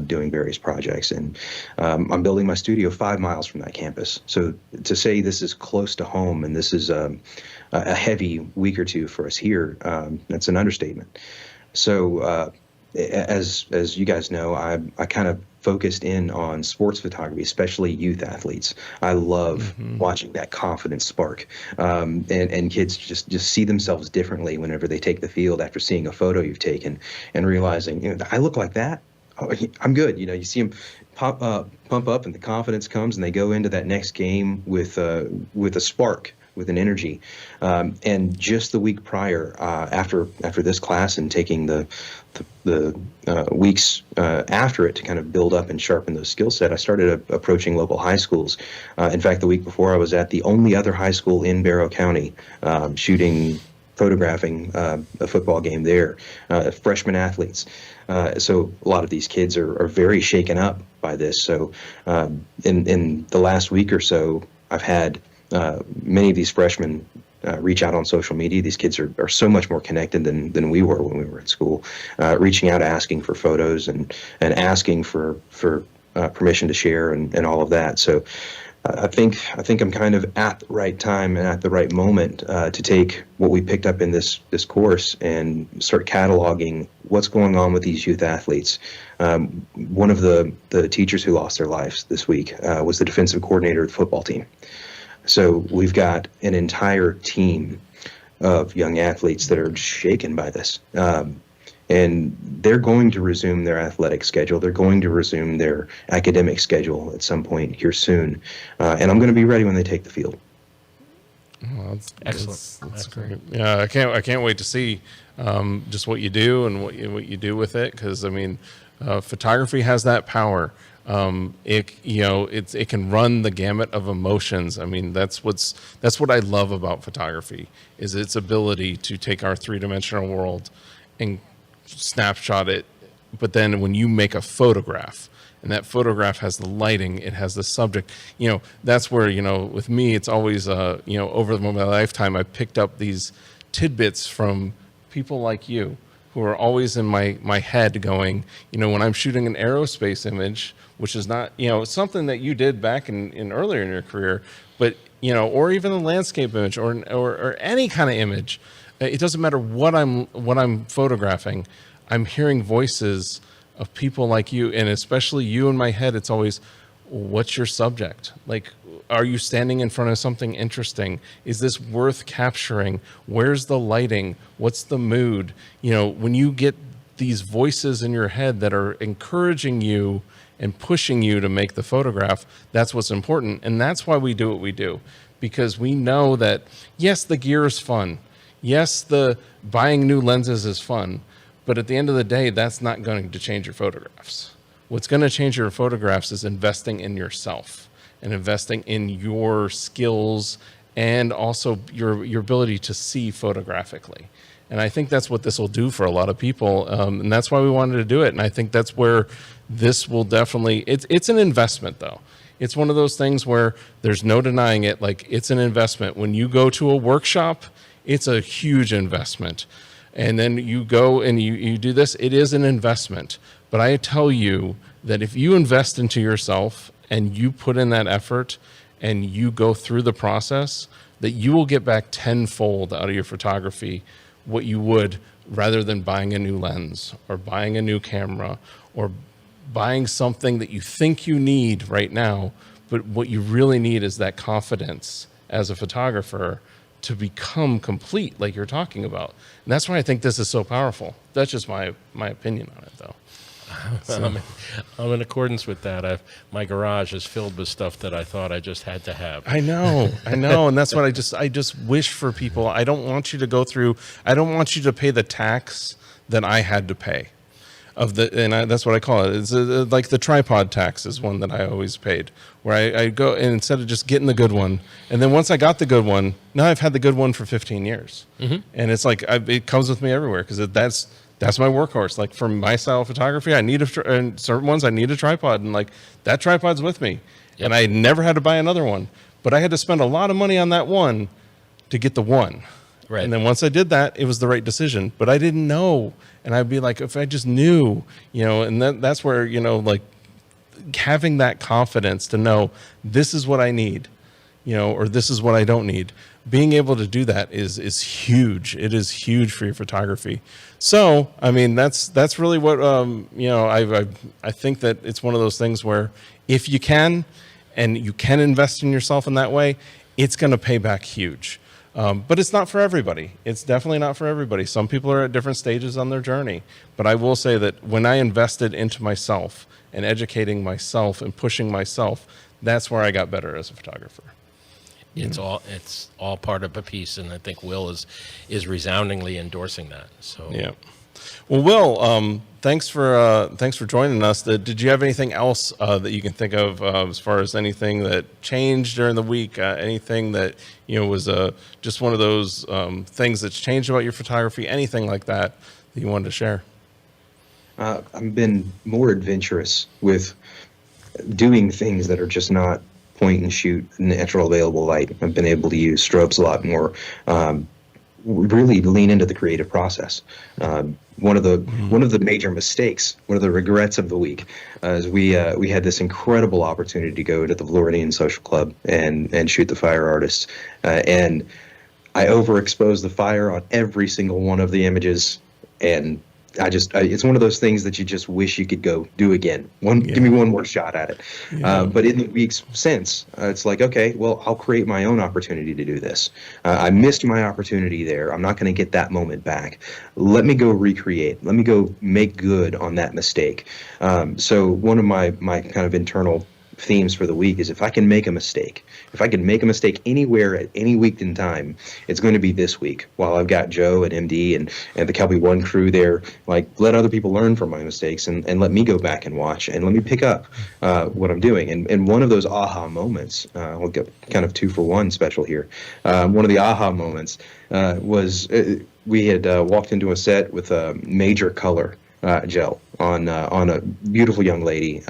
doing various projects, and I'm building my studio 5 miles from that campus. So to say this is close to home and this is a heavy week or two for us here, that's an understatement. So as you guys know, I kind of focused in on sports photography, especially youth athletes. I love watching that confidence spark, and kids just see themselves differently whenever they take the field after seeing a photo you've taken and realizing, you know, I look like that. Oh, I'm good. You know, you see them pump up, and the confidence comes, and they go into that next game with a spark, with an energy. And just the week prior, after this class and taking the weeks after it to kind of build up and sharpen those skill set, I started approaching local high schools. In fact, the week before, I was at the only other high school in Barrow County, photographing a football game there, freshman athletes. So a lot of these kids are very shaken up by this. So in the last week or so, I've had many of these freshmen reach out on social media. These kids are so much more connected than we were when we were at school, reaching out, asking for photos and asking for permission to share and all of that. So I think I'm kind of at the right time and at the right moment to take what we picked up in this course and start cataloging what's going on with these youth athletes. One of the teachers who lost their lives this week was the defensive coordinator of the football team. So we've got an entire team of young athletes that are shaken by this. And they're going to resume their athletic schedule. They're going to resume their academic schedule at some point here soon. And I'm going to be ready when they take the field. Well, Excellent. That's great. Yeah, I can't wait to see just what you do and what you do with it. Because I mean, photography has that power. It can run the gamut of emotions. I mean, that's what I love about photography, is its ability to take our three-dimensional world and snapshot it. But then when you make a photograph, and that photograph has the lighting, it has the subject, that's where, with me, it's always, over my lifetime, I picked up these tidbits from people like you, who are always in my head going, when I'm shooting an aerospace image, which is not, something that you did back in earlier in your career, but, or even a landscape image or any kind of image, it doesn't matter what I'm photographing. I'm hearing voices of people like you, and especially you in my head, it's always, what's your subject? Like, are you standing in front of something interesting? Is this worth capturing? Where's the lighting? What's the mood? When you get these voices in your head that are encouraging you and pushing you to make the photograph, that's what's important. And that's why we do what we do, because we know that, yes, the gear is fun. Yes, the buying new lenses is fun. But at the end of the day, that's not going to change your photographs. What's going to change your photographs is investing in yourself and investing in your skills and also your ability to see photographically. And I think that's what this will do for a lot of people. And that's why we wanted to do it. And I think that's where this will definitely, it's an investment though. It's one of those things where there's no denying it. Like, it's an investment. When you go to a workshop, it's a huge investment. And then you go and you do this, it is an investment. But I tell you that if you invest into yourself and you put in that effort and you go through the process, that you will get back tenfold out of your photography what you would rather than buying a new lens or buying a new camera or buying something that you think you need right now. But what you really need is that confidence as a photographer to become complete, like you're talking about. And that's why I think this is so powerful. That's just my opinion on it, though. So. I'm in accordance with that. My garage is filled with stuff that I thought I just had to have. I know, and that's what I just wish for people. I don't want you to go through. I don't want you to pay the tax that I had to pay. That's what I call it. It's like the tripod tax is one that I always paid, where I go and instead of just getting the good one, and then once I got the good one, now I've had the good one for 15 years, and it's like it comes with me everywhere because that's my workhorse. Like for my style of photography, I need and certain ones I need a tripod, and like that tripod's with me, and I never had to buy another one, but I had to spend a lot of money on that one to get the one. Right. And then once I did that, it was the right decision, but I didn't know. And I'd be like, if I just knew, and that's where, like having that confidence to know this is what I need, or this is what I don't need. Being able to do that is huge. It is huge for your photography. So, I mean, that's really what, I think that it's one of those things where if you can, and you can invest in yourself in that way, it's going to pay back huge. But it's not for everybody. It's definitely not for everybody. Some people are at different stages on their journey. But I will say that when I invested into myself and educating myself and pushing myself, that's where I got better as a photographer. It's all part of a piece, and I think Will is resoundingly endorsing that. So yeah. Well, Will, thanks for joining us. Did you have anything else that you can think of as far as anything that changed during the week? Anything that was just one of those things that's changed about your photography? Anything like that you wanted to share? I've been more adventurous with doing things that are just not point and shoot natural available light. I've been able to use strobes a lot more. Really lean into the creative process. One of the major mistakes, one of the regrets of the week, is we had this incredible opportunity to go to the Floridian Social Club and shoot the fire artists, and I overexposed the fire on every single one of the images, and it's one of those things that you just wish you could go do again. Give me one more shot at it. Yeah. But in the weeks since, it's like, okay, well, I'll create my own opportunity to do this. I missed my opportunity there. I'm not going to get that moment back. Let me go recreate. Let me go make good on that mistake. So one of my kind of internal themes for the week is if I can make a mistake, anywhere at any week in time, it's going to be this week while I've got Joe and MD and the Kelby One crew there. Like, let other people learn from my mistakes and let me go back and watch and let me pick up what I'm doing. And one of those aha moments, we'll get kind of 2-for-1 special here. One of the aha moments was we had walked into a set with a major color gel on a beautiful young lady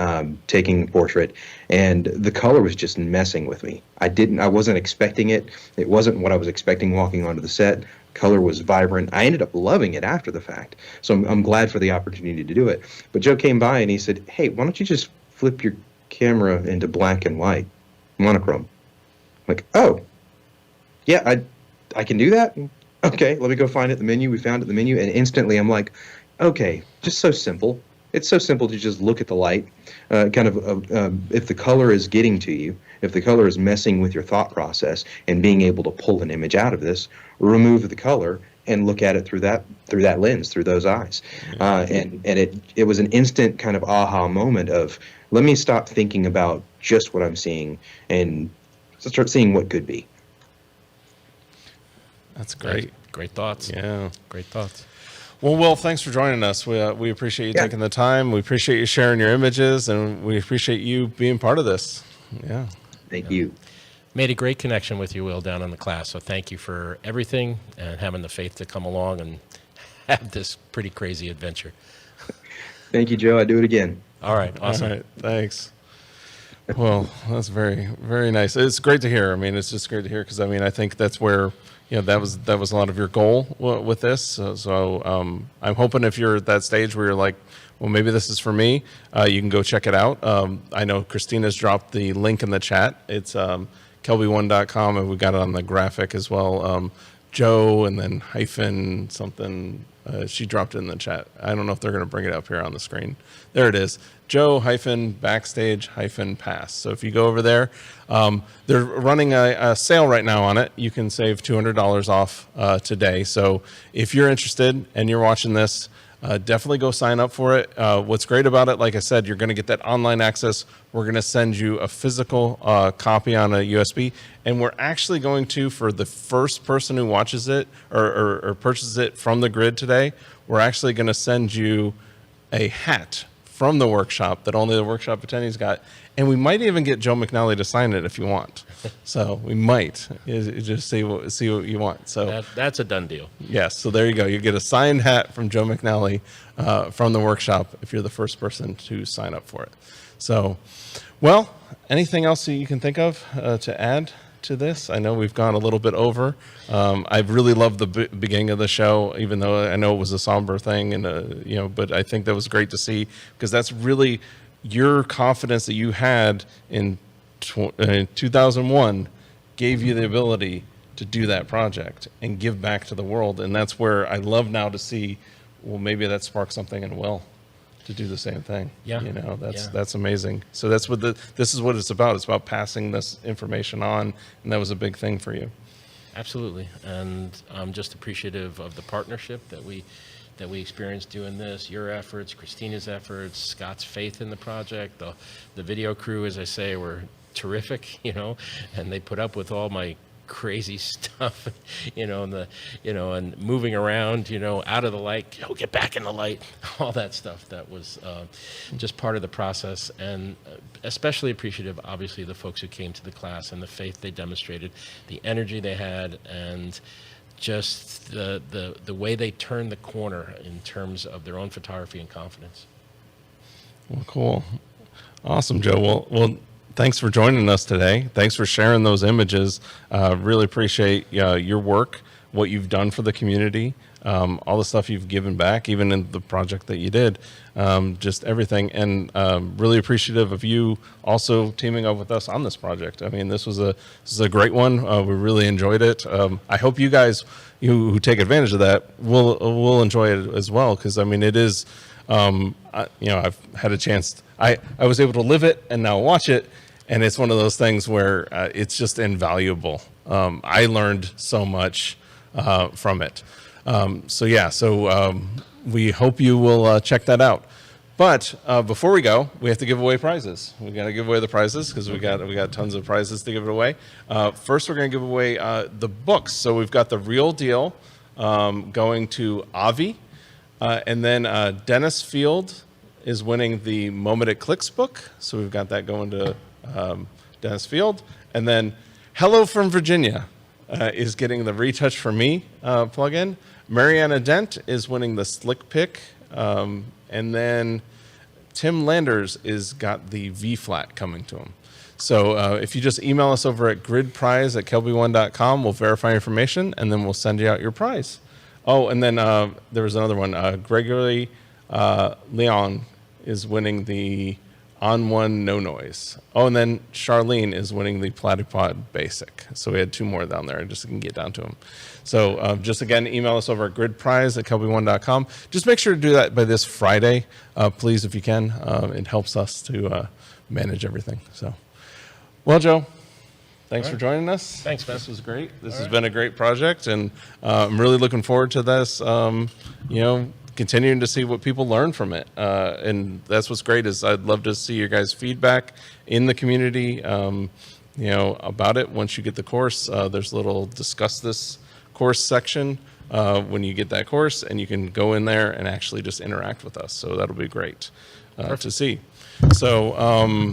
taking a portrait, and the color was just messing with me. I wasn't expecting it. It wasn't what I was expecting walking onto the set. Color was vibrant. I ended up loving it after the fact. So I'm glad for the opportunity to do it. But Joe came by and he said, "Hey, why don't you just flip your camera into black and white, monochrome?" I'm like, "Oh, yeah, I can do that? Okay, let me go find it in the menu." We found it in the menu, and instantly I'm like, okay, just so simple. It's so simple to just look at the light, if the color is getting to you, if the color is messing with your thought process and being able to pull an image out of this, remove the color and look at it through that lens, through those eyes. And it was an instant kind of aha moment of, let me stop thinking about just what I'm seeing and start seeing what could be. That's great. Great thoughts. Yeah. Great thoughts. Well, Will, thanks for joining us. We appreciate you taking the time. We appreciate you sharing your images, and we appreciate you being part of this. Yeah. Thank you. Made a great connection with you, Will, down in the class. So thank you for everything and having the faith to come along and have this pretty crazy adventure. Thank you, Joe. I do it again. All right. Awesome. All right. Thanks. Well, that's very, very nice. It's great to hear. I mean, it's just great to hear because, I mean, I think that's where, that was a lot of your goal with this. So I'm hoping if you're at that stage where you're like, well, maybe this is for me, you can go check it out. I know Christina's dropped the link in the chat. It's kelby1.com, and we got it on the graphic as well. Joe and then hyphen something. She dropped it in the chat. I don't know if they're going to bring it up here on the screen. There it is. Joe hyphen backstage hyphen pass. So if you go over there, they're running a sale right now on it. You can save $200 off today. So if you're interested and you're watching this, definitely go sign up for it. What's great about it, like I said, you're going to get that online access. We're going to send you a physical copy on a USB, and we're actually going to, for the first person who watches it or purchases it from the grid today, we're actually going to send you a hat from the workshop that only the workshop attendees got. And we might even get Joe McNally to sign it if you want. So we might just see what you want. So that's a done deal. Yes. So there you go. You get a signed hat from Joe McNally from the workshop if you're the first person to sign up for it. So, well, anything else that you can think of to add to this? I know we've gone a little bit over. I've really loved the beginning of the show, even though I know it was a somber thing, and but I think that was great to see, because that's really your confidence that you had in 2001 gave you the ability to do that project and give back to the world. And that's where I love now to see, well, maybe that sparks something in Will to do the same thing. Yeah. That's amazing. So that's what this is what it's about. It's about passing this information on. And that was a big thing for you. Absolutely. And I'm just appreciative of the partnership that we experienced doing this, your efforts, Christina's efforts, Scott's faith in the project. The video crew, as I say, were terrific, and they put up with all my crazy stuff, and moving around, out of the light, get back in the light, all that stuff. That was just part of the process, and especially appreciative, obviously, the folks who came to the class and the faith they demonstrated, the energy they had, and just the way they turned the corner in terms of their own photography and confidence. Well, cool. Awesome, Joe. Well, thanks for joining us today. Thanks for sharing those images. Really appreciate your work, what you've done for the community, all the stuff you've given back, even in the project that you did, just everything. And really appreciative of you also teaming up with us on this project. I mean, this is a great one. We really enjoyed it. I hope you guys who take advantage of that will enjoy it as well, because I mean, it is, I've had a chance. I was able to live it and now watch it. And it's one of those things where it's just invaluable. I learned so much from it. So we hope you will check that out. But before we go, we have to give away prizes. We got to give away the prizes because we got tons of prizes to give away. First, we're going to give away the books. So we've got The Real Deal going to Avi, and then Dennis Field is winning the Moment It Clicks book. So we've got that going to Dennis Field, and then Hello from Virginia is getting the Retouch for Me plugin. Mariana Dent is winning the Slick Pick, and then Tim Landers is got the V-Flat coming to him. So if you just email us over at gridprize@kelby1.com, we'll verify your information, and then we'll send you out your prize. Oh, and then there was another one. Gregory Leon is winning the On One No Noise. Oh, and then Charlene is winning the Platypod Basic. So we had two more down there, just so we can get down to them. So just again, email us over at gridprize@kelby1.com. Just make sure to do that by this Friday, please, if you can. It helps us to manage everything. So, well, Joe, thanks for joining us. Thanks, man. This was great. This has been a great project, and I'm really looking forward to this. Continuing to see what people learn from it, and that's what's great. Is I'd love to see your guys' feedback in the community, about it. Once you get the course, there's a little discuss this course section when you get that course, and you can go in there and actually just interact with us. So that'll be great to see. So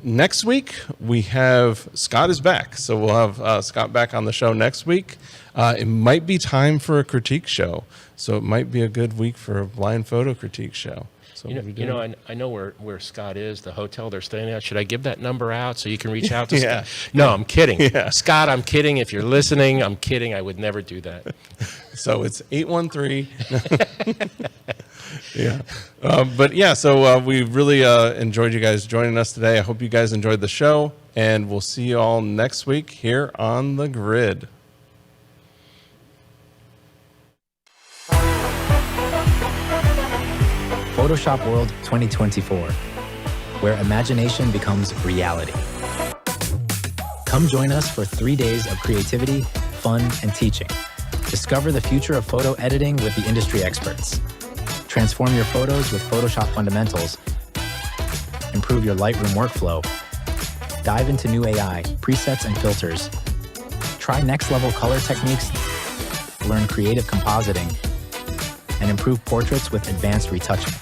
next week we have Scott is back, so we'll have Scott back on the show next week. It might be time for a critique show. So it might be a good week for a blind photo critique show. So I know where Scott is, the hotel they're staying at. Should I give that number out so you can reach out to Scott? No, I'm kidding. Yeah. Scott, I'm kidding. If you're listening, I'm kidding. I would never do that. So it's 813. Yeah. So we really enjoyed you guys joining us today. I hope you guys enjoyed the show. And we'll see you all next week here on The Grid. Photoshop World 2024, where imagination becomes reality. Come join us for 3 days of creativity, fun, and teaching. Discover the future of photo editing with the industry experts. Transform your photos with Photoshop fundamentals. Improve your Lightroom workflow. Dive into new AI, presets, and filters. Try next-level color techniques. Learn creative compositing. And improve portraits with advanced retouching.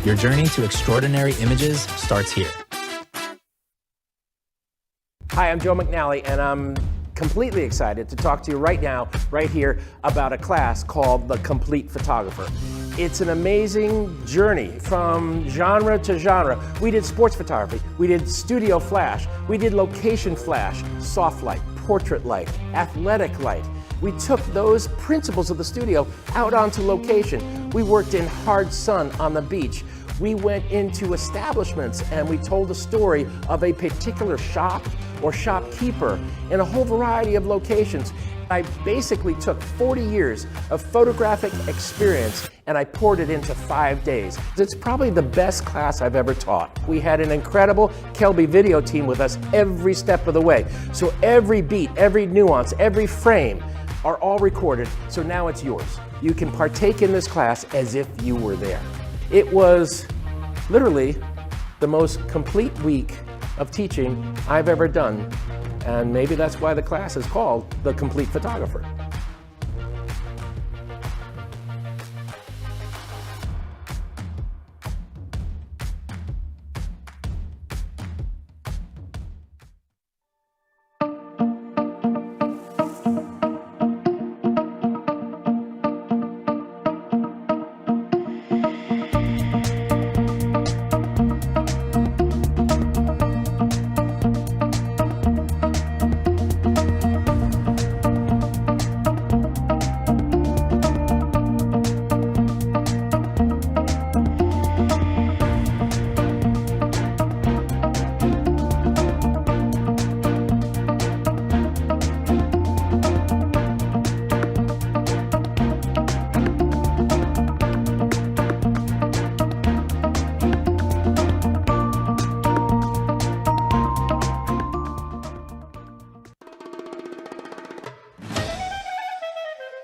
Your journey to extraordinary images starts here. Hi, I'm Joe McNally, and I'm completely excited to talk to you right now, right here, about a class called The Complete Photographer. It's an amazing journey from genre to genre. We did sports photography, we did studio flash, we did location flash, soft light, portrait light, athletic light. We took those principles of the studio out onto location. We worked in hard sun on the beach. We went into establishments and we told a story of a particular shop or shopkeeper in a whole variety of locations. I basically took 40 years of photographic experience and I poured it into 5 days. It's probably the best class I've ever taught. We had an incredible Kelby video team with us every step of the way. So every beat, every nuance, every frame are all recorded, so now it's yours. You can partake in this class as if you were there. It was literally the most complete week of teaching I've ever done, and maybe that's why the class is called The Complete Photographer.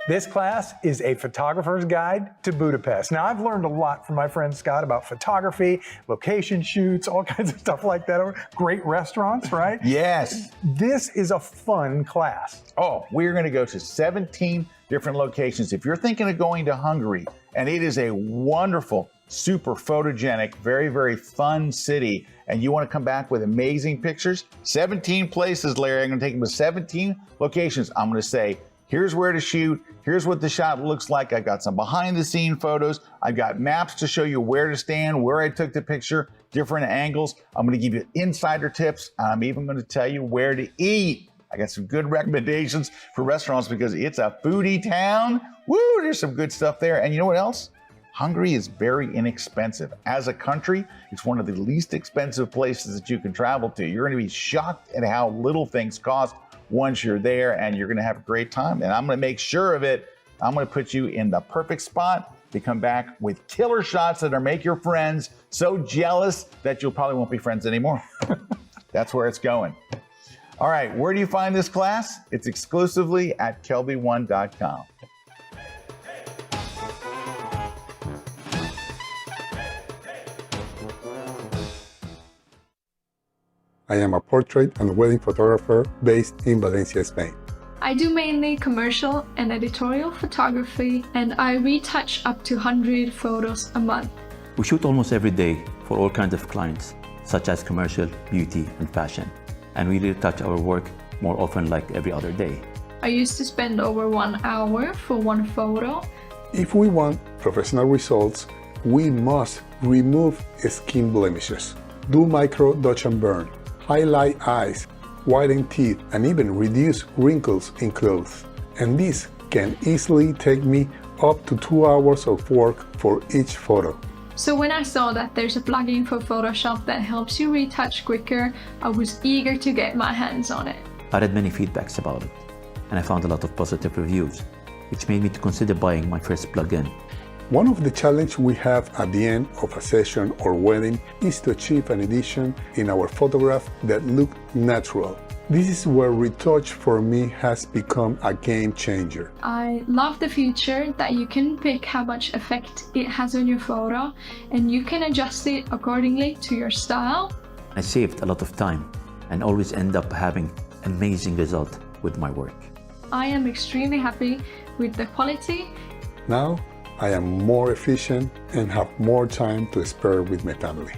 This class is a photographer's guide to Budapest. Now, I've learned a lot from my friend Scott about photography, location shoots, all kinds of stuff like that. Great restaurants, right? Yes. This is a fun class. Oh, we're going to go to 17 different locations. If you're thinking of going to Hungary, and it is a wonderful, super photogenic, very, very fun city, and you want to come back with amazing pictures, 17 places, Larry. I'm going to take them to 17 locations. I'm going to say, here's where to shoot. Here's what the shot looks like. I've got some behind the scene photos. I've got maps to show you where to stand, where I took the picture, different angles. I'm going to give you insider tips. I'm even going to tell you where to eat. I got some good recommendations for restaurants because it's a foodie town. Woo, there's some good stuff there. And you know what else? Hungary is very inexpensive. As a country, it's one of the least expensive places that you can travel to. You're going to be shocked at how little things cost once you're there, and you're going to have a great time. And I'm going to make sure of it. I'm going to put you in the perfect spot to come back with killer shots that are make your friends so jealous that you'll probably won't be friends anymore. That's where it's going. All right, where do you find this class? It's exclusively at kelby1.com. I am a portrait and wedding photographer based in Valencia, Spain. I do mainly commercial and editorial photography, and I retouch up to 100 photos a month. We shoot almost every day for all kinds of clients, such as commercial, beauty, and fashion. And we retouch our work more often, like every other day. I used to spend over 1 hour for one photo. If we want professional results, we must remove skin blemishes, do micro dodge and burn, highlight eyes, whiten teeth, and even reduce wrinkles in clothes. And this can easily take me up to 2 hours of work for each photo. So when I saw that there's a plugin for Photoshop that helps you retouch quicker, I was eager to get my hands on it. I read many feedbacks about it, and I found a lot of positive reviews, which made me to consider buying my first plugin. One of the challenges we have at the end of a session or wedding is to achieve an edition in our photograph that looks natural. This is where retouch for me has become a game changer. I love the feature that you can pick how much effect it has on your photo and you can adjust it accordingly to your style. I saved a lot of time and always end up having amazing result with my work. I am extremely happy with the quality. Now I am more efficient and have more time to spare with my family.